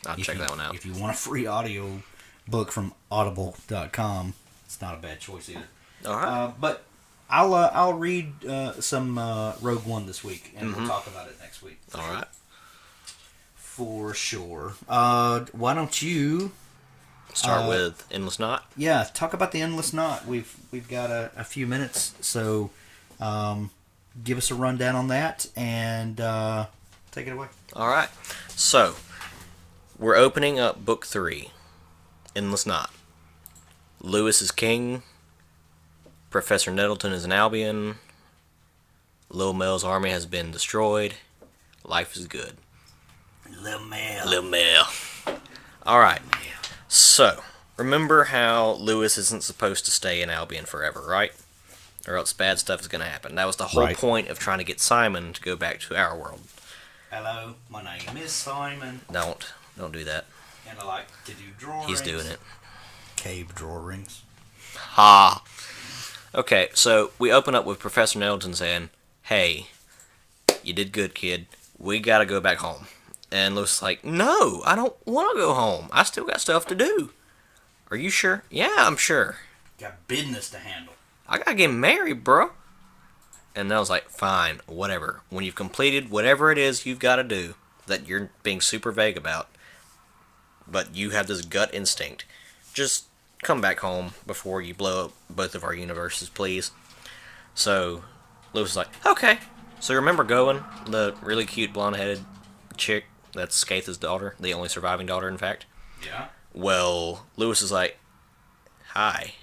[SPEAKER 2] I'll check that one out.
[SPEAKER 1] If you want a free audio book from audible.com, it's not a bad choice either.
[SPEAKER 2] All right.
[SPEAKER 1] But I'll read some Rogue One this week, and we'll talk about it next week.
[SPEAKER 2] All right.
[SPEAKER 1] For sure. Why don't you
[SPEAKER 2] start with Endless Knot?
[SPEAKER 1] Yeah, talk about the Endless Knot. We've got a few minutes, so give us a rundown on that and take it away.
[SPEAKER 2] All right. So we're opening up Book 3, Endless Knot. Lewis is king. Professor Nettleton is an Albion. Lil Mel's army has been destroyed. Life is good.
[SPEAKER 1] Lil Mel.
[SPEAKER 2] Lil Mel. All right. So, remember how Lewis isn't supposed to stay in Albion forever, right? Or else bad stuff is going to happen. That was the whole point of trying to get Simon to go back to our world.
[SPEAKER 1] Hello, my name is Simon.
[SPEAKER 2] Don't do that.
[SPEAKER 1] And I like to do drawer
[SPEAKER 2] He's
[SPEAKER 1] rings.
[SPEAKER 2] doing it.
[SPEAKER 1] Cave drawer rings.
[SPEAKER 2] Ha! Okay, so we open up with Professor Nettleton saying, "Hey, you did good, kid. We gotta go back home." And Lewis is like, "No, I don't want to go home. I still got stuff to do." "Are you sure?" "Yeah, I'm sure.
[SPEAKER 1] Got business to handle.
[SPEAKER 2] I gotta get married, bro." And Nell's like, "Fine, whatever. When you've completed whatever it is you've got to do that you're being super vague about, but you have this gut instinct, just come back home before you blow up both of our universes, please." So Lewis is like, "Okay." So remember Goen, the really cute blonde-headed chick that's Skaitha's daughter, the only surviving daughter, in fact?
[SPEAKER 1] Yeah.
[SPEAKER 2] Well, Lewis is like, "Hi,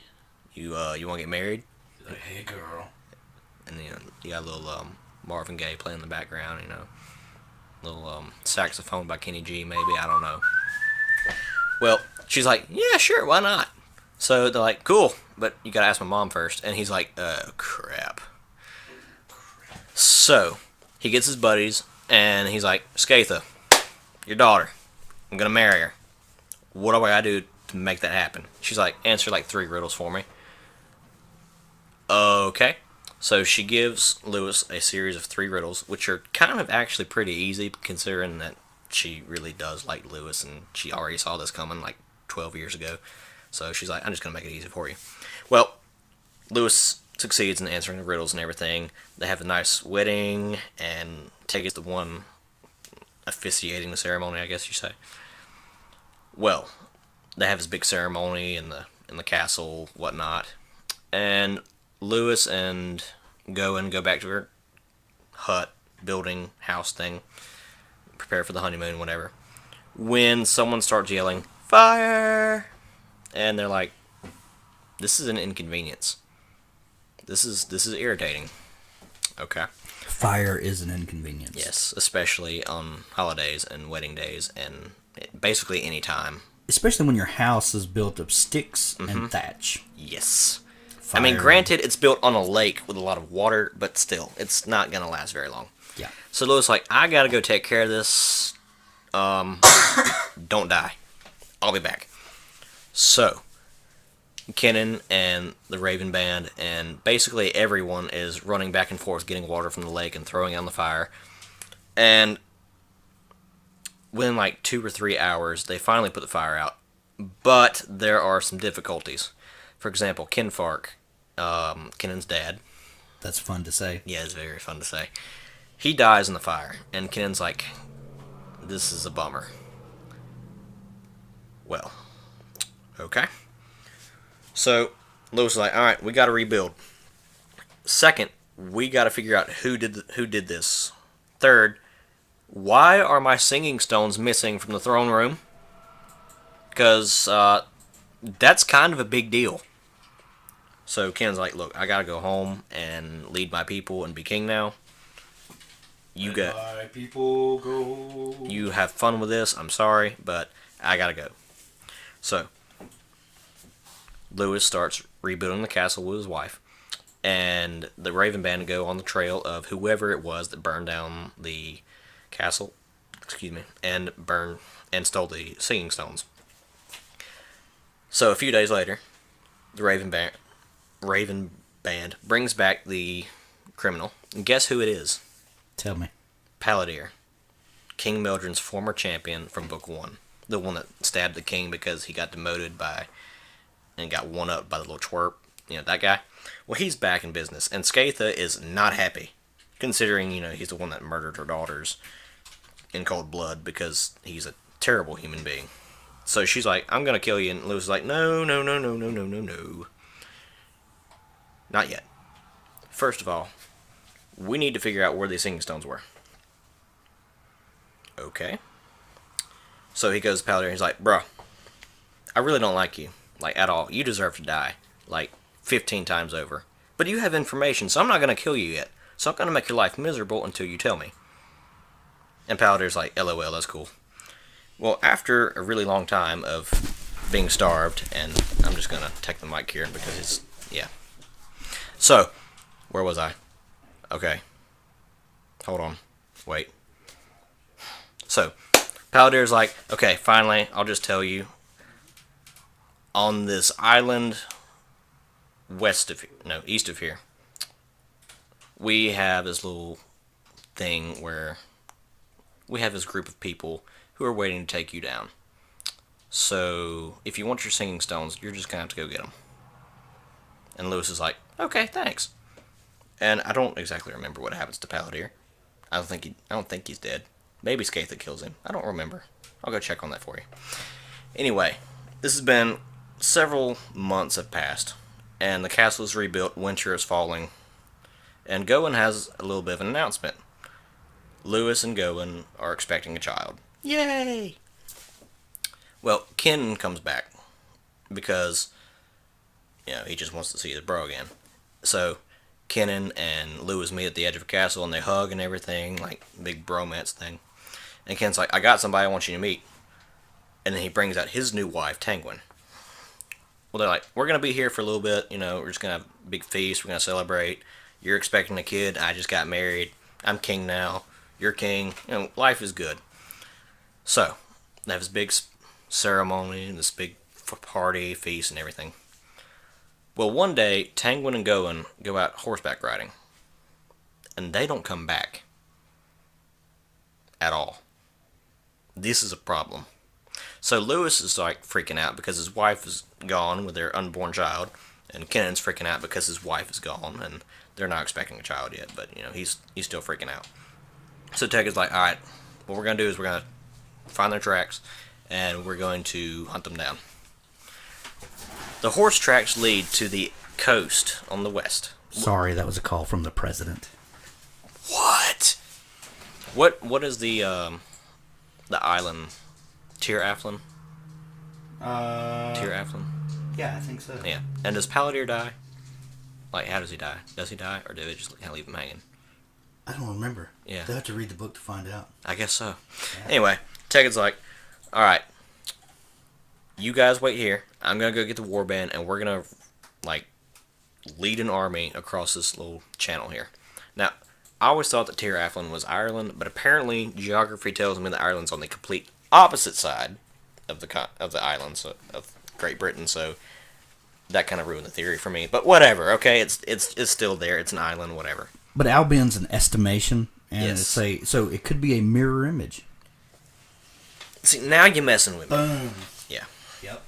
[SPEAKER 2] you want to get married?"
[SPEAKER 1] He's like, hey, girl.
[SPEAKER 2] And you got a little Marvin Gaye playing in the background, little saxophone by Kenny G, maybe, I don't know. Well, she's like, "Yeah, sure, why not?" So they're like, "Cool, but you gotta ask my mom first." And he's like, crap. So he gets his buddies, and he's like, "Skaitha, your daughter, I'm gonna marry her. What do I gotta do to make that happen?" She's like, "Answer like 3 riddles for me." Okay. So she gives Lewis a series of 3 riddles, which are kind of actually pretty easy, considering that she really does like Lewis, and she already saw this coming like 12 years ago. So she's like, "I'm just going to make it easy for you." Well, Lewis succeeds in answering the riddles and everything. They have a nice wedding, and Tig is the one officiating the ceremony, I guess you say. Well, they have this big ceremony in the castle, whatnot, and Lewis and Goen go back to her hut, building, house thing, prepare for the honeymoon, whatever, when someone starts yelling, "Fire!" And they're like, "This is an inconvenience. This is irritating." Okay.
[SPEAKER 1] Fire is an inconvenience.
[SPEAKER 2] Yes, especially on holidays and wedding days and basically any time.
[SPEAKER 1] Especially when your house is built of sticks and thatch.
[SPEAKER 2] Yes.
[SPEAKER 1] Fire.
[SPEAKER 2] I mean, granted, it's built on a lake with a lot of water, but still, it's not going to last very long.
[SPEAKER 1] Yeah.
[SPEAKER 2] So Lewis like, "I got to go take care of this. Don't die. I'll be back." So Kenan and the Raven Band and basically everyone is running back and forth getting water from the lake and throwing it on the fire. And within like 2 or 3 hours, they finally put the fire out. But there are some difficulties. For example, Kinfark, Kenan's dad.
[SPEAKER 1] That's fun to say.
[SPEAKER 2] Yeah, it's very fun to say. He dies in the fire, and Kenan's like, "This is a bummer." Well, okay. So Lewis is like, "All right, we got to rebuild. Second, we got to figure out who did this. Third, why are my singing stones missing from the throne room? Because that's kind of a big deal." So Ken's like, "Look, I gotta go home and lead my people and be king now. You
[SPEAKER 1] My people go.
[SPEAKER 2] You have fun with this. I'm sorry, but I gotta go." So Lewis starts rebuilding the castle with his wife, and the Raven Band go on the trail of whoever it was that burned down the castle, and stole the singing stones. So a few days later, the Raven Band brings back the criminal, and guess who it is?
[SPEAKER 1] Tell me.
[SPEAKER 2] Palantir, King Meldrin's former champion from Book 1. The one that stabbed the king because he got demoted and got one-upped by the little twerp. That guy. Well, he's back in business, and Skaitha is not happy, considering, he's the one that murdered her daughters in cold blood because he's a terrible human being. So she's like, "I'm going to kill you," and Lewis is like, "No, no, no, no, no, no, no, no. Not yet. First of all, we need to figure out where these singing stones were." Okay. So he goes to Palantir and he's like, "Bro, I really don't like you. Like, at all. You deserve to die. Like, 15 times over. But you have information, so I'm not going to kill you yet. So I'm going to make your life miserable until you tell me." And Palantir's like, "LOL, that's cool." Well, after a really long time of being starved, and I'm just going to take the mic here because it's, yeah. So, where was I? Okay. Hold on. Wait. So, Paladier's like, okay, finally, I'll just tell you. On this island east of here, we have this little thing where we have this group of people who are waiting to take you down. So, if you want your singing stones, you're just going to have to go get them. And Lewis is like, okay, thanks. And I don't exactly remember what happens to Paladier. I don't think he's dead. Maybe Skatha kills him. I don't remember. I'll go check on that for you. Anyway, this has been several months have passed, and the castle is rebuilt. Winter is falling, and Gowan has a little bit of an announcement. Lewis and Gowan are expecting a child. Yay! Well, Ken comes back because he just wants to see his bro again. So Kenan and Lewis meet at the edge of a castle, and they hug and everything, like big bromance thing. And Ken's like, I got somebody I want you to meet. And then he brings out his new wife, Tanguin. Well, they're like, we're going to be here for a little bit. We're just going to have a big feast. We're going to celebrate. You're expecting a kid. I just got married. I'm king now. You're king. Life is good. So, they have this big ceremony, and this big party, feast, and everything. Well, one day, Tanguin and Gowan go out horseback riding. And they don't come back. At all. This is a problem. So Lewis is like freaking out because his wife is gone with their unborn child, and Kenan's freaking out because his wife is gone, and they're not expecting a child yet, but he's still freaking out. So Teg is like, all right, what we're gonna do is we're gonna find their tracks, and we're going to hunt them down. The horse tracks lead to the coast on the west.
[SPEAKER 1] Sorry, that was a call from the president.
[SPEAKER 2] What? What is the island? Tir Aflin? Tir Aflin?
[SPEAKER 1] Yeah, I think so.
[SPEAKER 2] Yeah. And does Paladier die? Like, how does he die? Does he die, or do they just kind of leave him hanging?
[SPEAKER 1] I don't remember.
[SPEAKER 2] Yeah.
[SPEAKER 1] They'll have to read the book to find out.
[SPEAKER 2] I guess so.
[SPEAKER 1] Yeah.
[SPEAKER 2] Anyway, Tegan's like, alright, you guys wait here. I'm going to go get the warband, and we're going to, lead an army across this little channel here. Now, I always thought that Tir Aflin was Ireland, but apparently geography tells me that Ireland's on the complete opposite side of the islands of Great Britain, so that kind of ruined the theory for me. But whatever, okay, it's still there. It's an island, whatever.
[SPEAKER 1] But Albion's an estimation, and
[SPEAKER 2] Yes.
[SPEAKER 1] so it could be a mirror image.
[SPEAKER 2] See, now you're messing with me.
[SPEAKER 1] Boom.
[SPEAKER 2] Yeah.
[SPEAKER 1] Yep.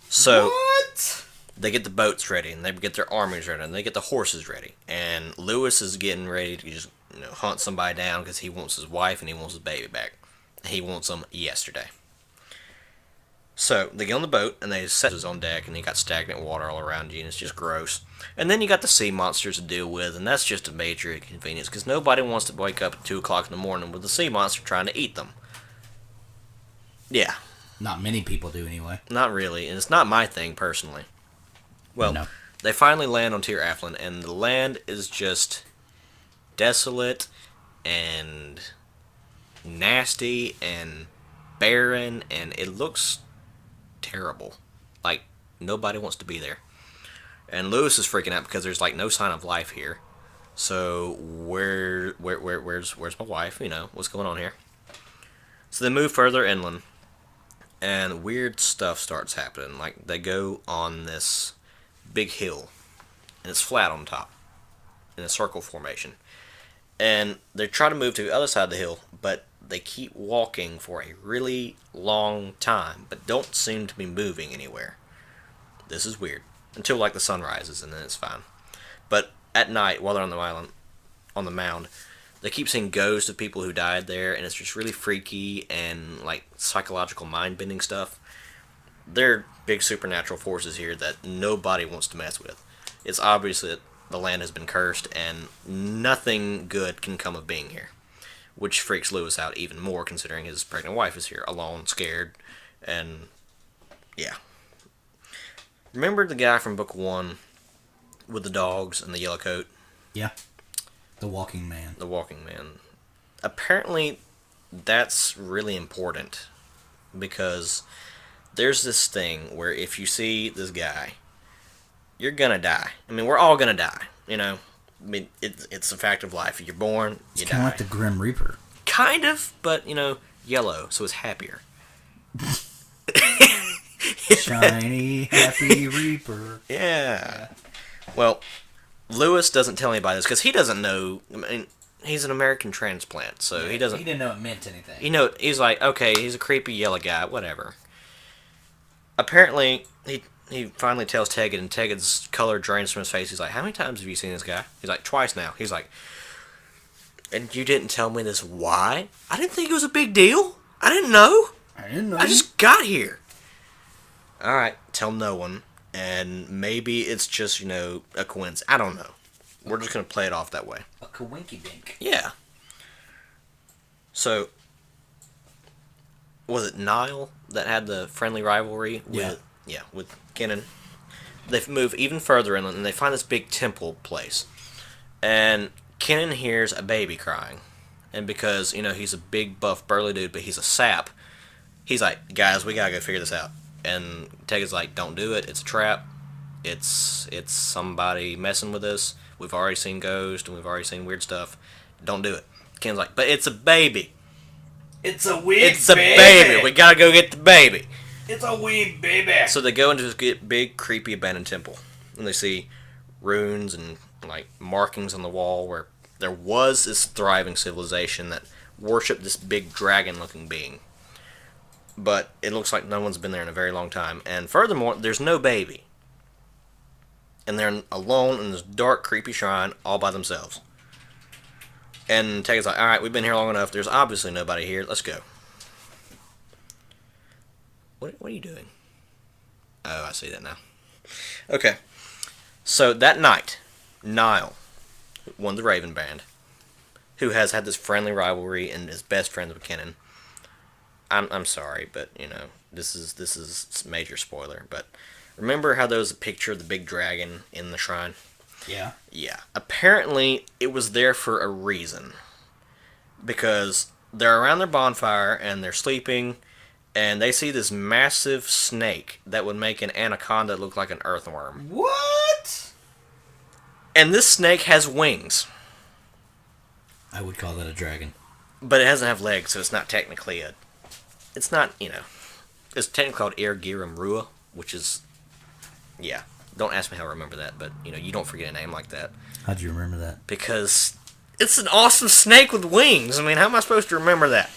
[SPEAKER 2] So
[SPEAKER 1] What?
[SPEAKER 2] they get the boats ready, and they get their armies ready, and they get the horses ready. And Lewis is getting ready to just hunt somebody down because he wants his wife and he wants his baby back. He wants them yesterday. So they get on the boat and they set on deck, and you got stagnant water all around you, and it's just gross. And then you got the sea monsters to deal with, and that's just a major inconvenience because nobody wants to wake up at 2 o'clock in the morning with the sea monster trying to eat them. Yeah.
[SPEAKER 1] Not many people do anyway.
[SPEAKER 2] Not really, and it's not my thing personally. Well,
[SPEAKER 1] No.
[SPEAKER 2] They finally land on Tir Aflin, and the land is just desolate and nasty and barren, and it looks terrible. Like, nobody wants to be there. And Lewis is freaking out because there's no sign of life here. So where's my wife? What's going on here? So they move further inland, and weird stuff starts happening. Like, they go on this big hill, and it's flat on top in a circle formation. And they try to move to the other side of the hill, but they keep walking for a really long time, but don't seem to be moving anywhere. This is weird. Until the sun rises, and then it's fine. But at night, while they're on the island, on the mound, they keep seeing ghosts of people who died there, and it's just really freaky and psychological mind-bending stuff. They're big supernatural forces here that nobody wants to mess with. It's obvious that the land has been cursed, and nothing good can come of being here. Which freaks Lewis out even more, considering his pregnant wife is here, alone, scared, and yeah. Remember the guy from book 1 with the dogs and the yellow coat?
[SPEAKER 1] Yeah. The Walking Man.
[SPEAKER 2] The Walking Man. Apparently, that's really important, because there's this thing where if you see this guy, you're gonna die. I mean, we're all gonna die, I mean, it's a fact of life. You're born, you
[SPEAKER 1] It's
[SPEAKER 2] die.
[SPEAKER 1] kind of like the Grim Reaper.
[SPEAKER 2] Kind of, but, yellow, so it's happier.
[SPEAKER 1] Shiny, happy reaper.
[SPEAKER 2] Yeah. Well, Lewis doesn't tell anybody this because he doesn't know. I mean, he's an American transplant, so he doesn't.
[SPEAKER 1] He didn't know it meant anything.
[SPEAKER 2] He's like, okay, he's a creepy yellow guy, whatever. Apparently, he finally tells Tegan, and Tegan's color drains from his face. He's like, how many times have you seen this guy? He's like, twice now. He's like, and you didn't tell me this. Why? I didn't think it was a big deal. I didn't know. I just got here. All right, tell no one. And maybe it's just, a coincidence. I don't know. We're just going to play it off that way.
[SPEAKER 1] A kawinky dink.
[SPEAKER 2] Yeah. So, was it Niall that had the friendly rivalry with Kenan? They move even further inland and they find this big temple place. And Kenan hears a baby crying. And because, he's a big, buff, burly dude, but he's a sap, he's like, guys, we got to go figure this out. And Tegan's like, don't do it. It's a trap. It's somebody messing with us. We've already seen ghosts and we've already seen weird stuff. Don't do it. Ken's like, but it's a baby.
[SPEAKER 1] It's a weird
[SPEAKER 2] It's a baby. We gotta go get the baby.
[SPEAKER 1] It's a weird baby.
[SPEAKER 2] So they go into this big, creepy, abandoned temple. And they see runes and, markings on the wall where there was this thriving civilization that worshipped this big dragon-looking being. But it looks like no one's been there in a very long time. And furthermore, there's no baby. And they're alone in this dark, creepy shrine all by themselves. And Tegan's like, alright, we've been here long enough. There's obviously nobody here. Let's go. What are you doing? Oh, I see that now. Okay. So that night, Niall, one of the Raven Band, who has had this friendly rivalry and is best friends with Kenan. I'm sorry, but this is major spoiler. But remember how there was a picture of the big dragon in the shrine?
[SPEAKER 1] Yeah.
[SPEAKER 2] Yeah. Apparently, it was there for a reason. Because they're around their bonfire and they're sleeping, and they see this massive snake that would make an anaconda look like an earthworm.
[SPEAKER 1] What?
[SPEAKER 2] And this snake has wings.
[SPEAKER 1] I would call that a dragon.
[SPEAKER 2] But it doesn't have legs, so it's not technically a... It's not, it's technically called Ergirum Rua, which is, yeah. Don't ask me how I remember that, but, you don't forget a name like that.
[SPEAKER 1] How'd you remember that?
[SPEAKER 2] Because it's an awesome snake with wings. I mean, how am I supposed to remember that?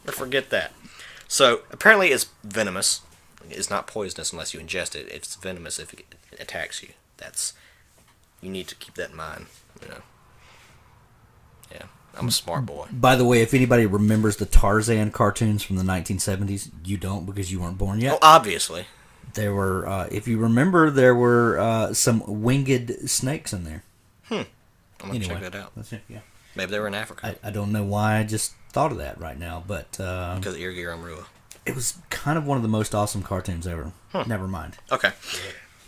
[SPEAKER 2] Or forget that? So, apparently it's venomous. It's not poisonous unless you ingest it. It's venomous if it attacks you. You need to keep that in mind, Yeah. I'm a smart boy.
[SPEAKER 1] By the way, if anybody remembers the Tarzan cartoons from the 1970s, you don't because you weren't born yet.
[SPEAKER 2] Oh, obviously.
[SPEAKER 1] There were, if you remember, there were some winged snakes in there.
[SPEAKER 2] I'm going to check that out.
[SPEAKER 1] That's it, yeah.
[SPEAKER 2] Maybe they were in Africa.
[SPEAKER 1] I don't know why I just thought of that right now, but...
[SPEAKER 2] because of Ergirum Rua.
[SPEAKER 1] It was kind of one of the most awesome cartoons ever. Never mind.
[SPEAKER 2] Okay.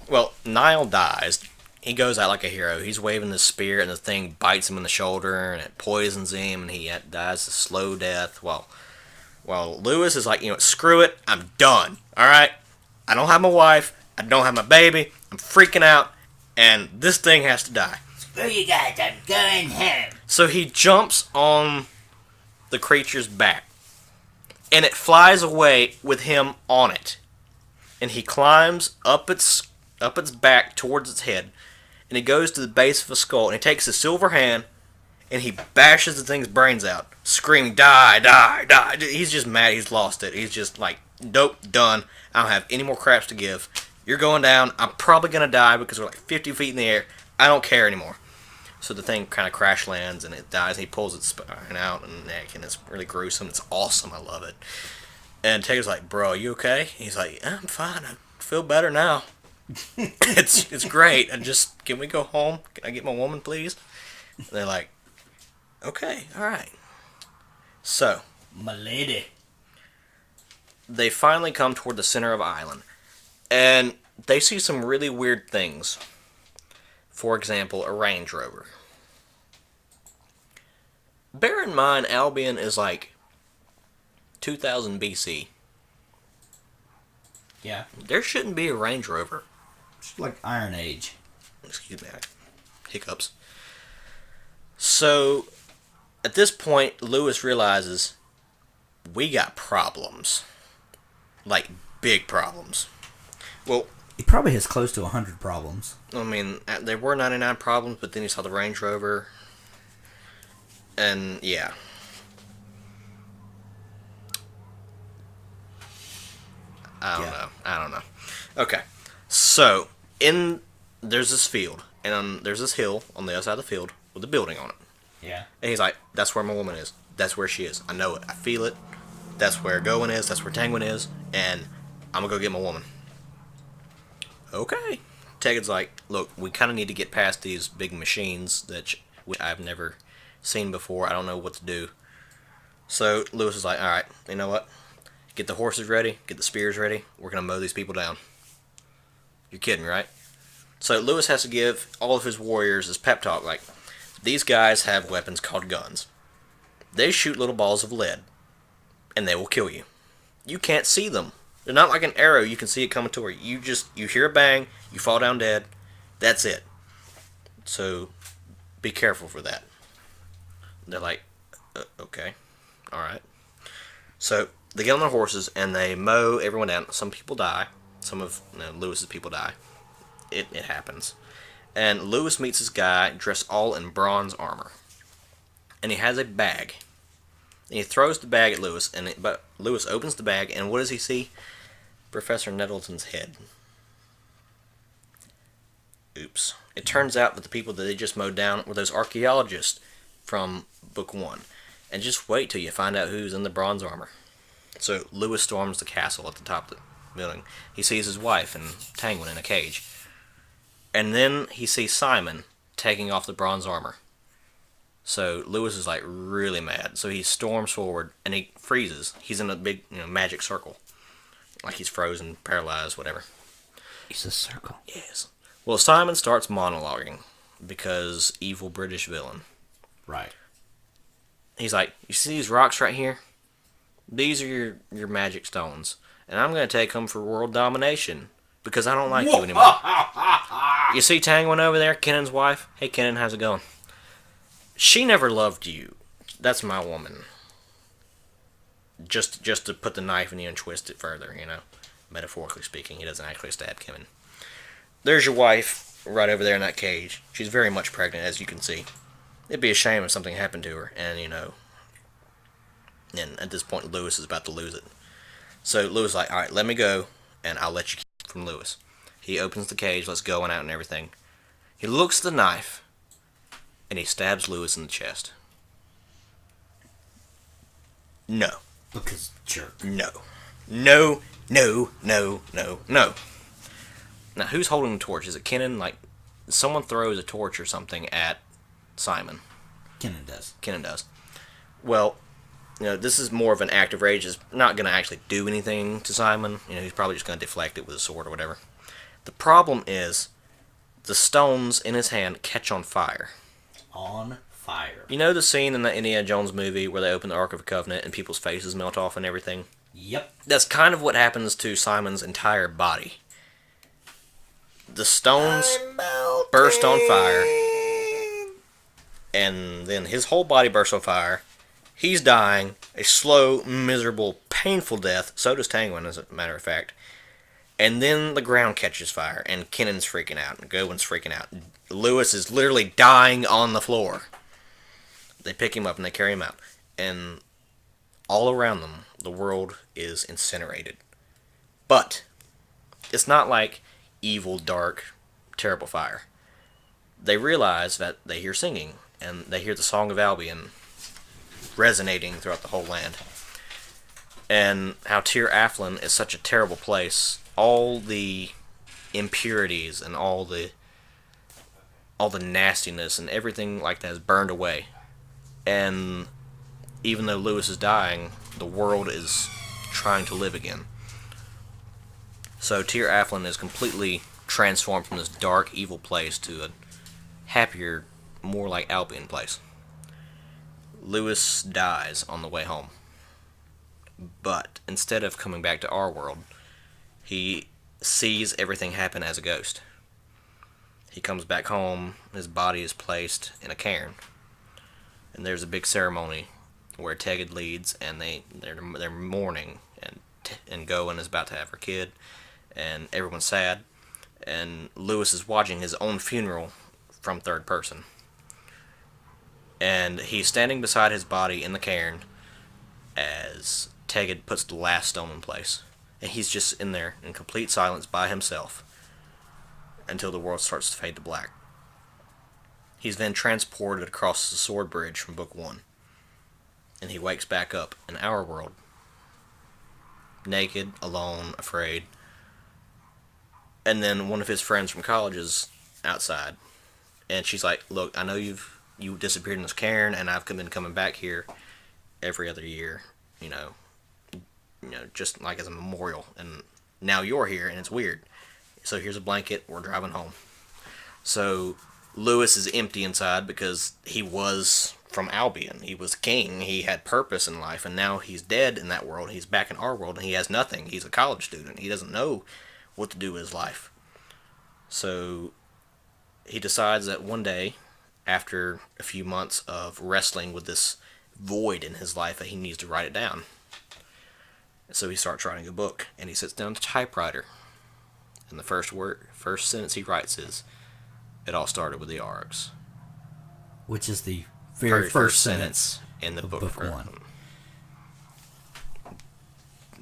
[SPEAKER 2] Well, Niall dies. He goes out like a hero. He's waving his spear, and the thing bites him in the shoulder, and it poisons him, and he dies a slow death. While Lewis is like, screw it, I'm done. All right? I don't have my wife. I don't have my baby. I'm freaking out, and this thing has to die.
[SPEAKER 1] Screw you guys, I'm going home.
[SPEAKER 2] So he jumps on the creature's back, and it flies away with him on it. And he climbs up its back towards its head, and he goes to the base of a skull, and he takes his silver hand, and he bashes the thing's brains out, screaming, die, die, die. He's just mad. He's lost it. He's just like, nope, done. I don't have any more craps to give. You're going down. I'm probably going to die because we're like 50 feet in the air. I don't care anymore. So the thing kind of crash lands, and it dies. He pulls its spine out and neck, and it's really gruesome. It's awesome. I love it. And Taylor's like, bro, you okay? He's like, I'm fine. I feel better now. It's great. Can we go home? Can I get my woman, please? And they're like, okay, all right. So,
[SPEAKER 1] My lady.
[SPEAKER 2] they finally come toward the center of the island, and they see some really weird things. For example, a Range Rover. Bear in mind, Albion is like 2000 BC.
[SPEAKER 1] Yeah.
[SPEAKER 2] There shouldn't be a Range Rover.
[SPEAKER 1] It's like Iron Age.
[SPEAKER 2] Excuse me, hiccups. So, at this point, Lewis realizes we got problems. Like, big problems. Well,
[SPEAKER 1] he probably has close to 100 problems.
[SPEAKER 2] I mean, there were 99 problems, but then he saw the Range Rover. And, yeah. I don't know. Okay. So, there's this field, and there's this hill on the other side of the field with a building on it.
[SPEAKER 1] Yeah.
[SPEAKER 2] And he's like, that's where my woman is. That's where she is. I know it. I feel it. That's where Goin is. That's where Tanguin is. And I'm going to go get my woman. Okay. Tegan's like, look, we kind of need to get past these big machines which I've never seen before. I don't know what to do. So Lewis is like, alright, you know what? Get the horses ready. Get the spears ready. We're going to mow these people down. You're kidding, right? So Lewis has to give all of his warriors this pep talk, like, these guys have weapons called guns. They shoot little balls of lead, and they will kill you. You can't see them. They're not like an arrow. You can see it coming toward you. You hear a bang, you fall down dead. That's it. So be careful for that. They're like, okay, all right. So they get on their horses and they mow everyone down. Some people die. Some of Lewis's people die. It happens. And Lewis meets this guy dressed all in bronze armor. And he has a bag. And he throws the bag at Lewis, but Lewis opens the bag, and what does he see? Professor Nettleton's head. Oops. It turns out that the people that they just mowed down were those archaeologists from Book 1. And just wait till you find out who's in the bronze armor. So Lewis storms the castle at the top of the building. He sees his wife and Tanguin in a cage. And then he sees Simon taking off the bronze armor. So Lewis is like really mad. So he storms forward and he freezes. He's in a big magic circle. Like he's frozen, paralyzed, whatever.
[SPEAKER 1] He's a circle.
[SPEAKER 2] Yes. Well, Simon starts monologuing because evil British villain.
[SPEAKER 1] Right.
[SPEAKER 2] He's like, you see these rocks right here? These are your magic stones. And I'm going to take them for world domination. Because I don't like you anymore. You see Tanguin over there, Kennan's wife? Hey, Kennan, how's it going? She never loved you. That's my woman. Just to put the knife in you and twist it further, Metaphorically speaking, he doesn't actually stab Kennan. There's your wife, right over there in that cage. She's very much pregnant, as you can see. It'd be a shame if something happened to her, and and at this point, Lewis is about to lose it. So Lewis is like, alright, let me go, and I'll let you keep it from Lewis. He opens the cage, lets go and out and everything. He looks at the knife, and he stabs Lewis in the chest. No.
[SPEAKER 1] Because jerk.
[SPEAKER 2] No. No, no, no, no, no. Now, who's holding the torch? Is it Kennan? Like, someone throws a torch or something at Simon.
[SPEAKER 1] Kennan does.
[SPEAKER 2] Kennan does. Well, this is more of an act of rage. It's not going to actually do anything to Simon. He's probably just going to deflect it with a sword or whatever. The problem is, the stones in his hand catch on fire.
[SPEAKER 1] On fire.
[SPEAKER 2] You know the scene in the Indiana Jones movie where they open the Ark of the Covenant and people's faces melt off and everything?
[SPEAKER 1] Yep.
[SPEAKER 2] That's kind of what happens to Simon's entire body. The stones burst on fire, and then his whole body bursts on fire. He's dying a slow, miserable, painful death. So does Tanguin, as a matter of fact. And then the ground catches fire, and Kennan's freaking out, and Gowen's freaking out. Lewis is literally dying on the floor. They pick him up and they carry him out. And all around them, the world is incinerated. But it's not like evil, dark, terrible fire. They realize that they hear singing, and they hear the Song of Albion resonating throughout the whole land. And how Tir Aflin is such a terrible place. All the impurities and all the nastiness and everything like that is burned away. And even though Lewis is dying, the world is trying to live again. So Tir Aflin is completely transformed from this dark, evil place to a happier, more like Albion place. Lewis dies on the way home. But instead of coming back to our world, he sees everything happen as a ghost. He comes back home, his body is placed in a cairn, and there's a big ceremony where Tegan leads, and they're mourning, and Gowen is about to have her kid, and everyone's sad, and Lewis is watching his own funeral from third person, and he's standing beside his body in the cairn as Tegan puts the last stone in place, and he's just in there in complete silence by himself until the world starts to fade to black. He's then transported across the sword bridge from book 1, and he wakes back up in our world, naked, alone, afraid. And then one of his friends from college is outside, and she's like, "Look, I know you disappeared in this cairn, and I've been coming back here every other year, just like as a memorial, and now you're here, and it's weird. So here's a blanket. We're driving home." So Lewis is empty inside because he was from Albion. He was king. He had purpose in life, and now he's dead in that world. He's back in our world, and he has nothing. He's a college student. He doesn't know what to do with his life. So he decides that one day, after a few months of wrestling with this void in his life, that he needs to write it down. So he starts writing a book, and he sits down to typewriter. And the first sentence he writes is, "It all started with the Args,"
[SPEAKER 1] which is the very first sentence
[SPEAKER 2] in the book 1.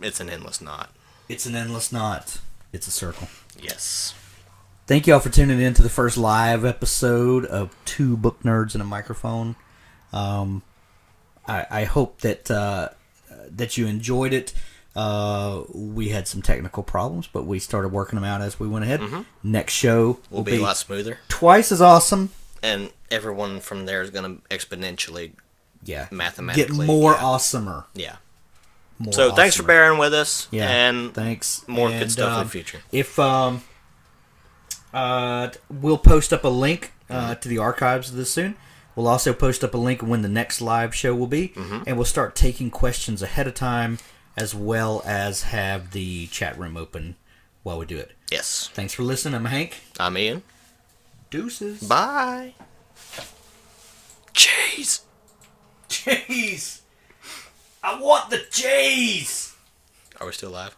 [SPEAKER 2] It's an endless knot.
[SPEAKER 1] It's an endless knot. It's a circle.
[SPEAKER 2] Yes.
[SPEAKER 1] Thank you all for tuning in to the first live episode of Two Book Nerds and a Microphone. I hope that you enjoyed it. We had some technical problems, but we started working them out as we went ahead. Mm-hmm. Next show
[SPEAKER 2] will be a lot smoother.
[SPEAKER 1] Twice as awesome.
[SPEAKER 2] And everyone from there is going to exponentially, mathematically
[SPEAKER 1] get more awesomer.
[SPEAKER 2] Yeah. So thanks for bearing with us.
[SPEAKER 1] Yeah.
[SPEAKER 2] And
[SPEAKER 1] thanks.
[SPEAKER 2] More good stuff in the future.
[SPEAKER 1] If we'll post up a link to the archives of this soon. We'll also post up a link when the next live show will be, and we'll start taking questions ahead of time, as well as have the chat room open while we do it.
[SPEAKER 2] Yes.
[SPEAKER 1] Thanks for listening. I'm Hank.
[SPEAKER 2] I'm Ian.
[SPEAKER 1] Deuces.
[SPEAKER 2] Bye. Cheese.
[SPEAKER 1] Cheese. I want the cheese.
[SPEAKER 2] Are we still live?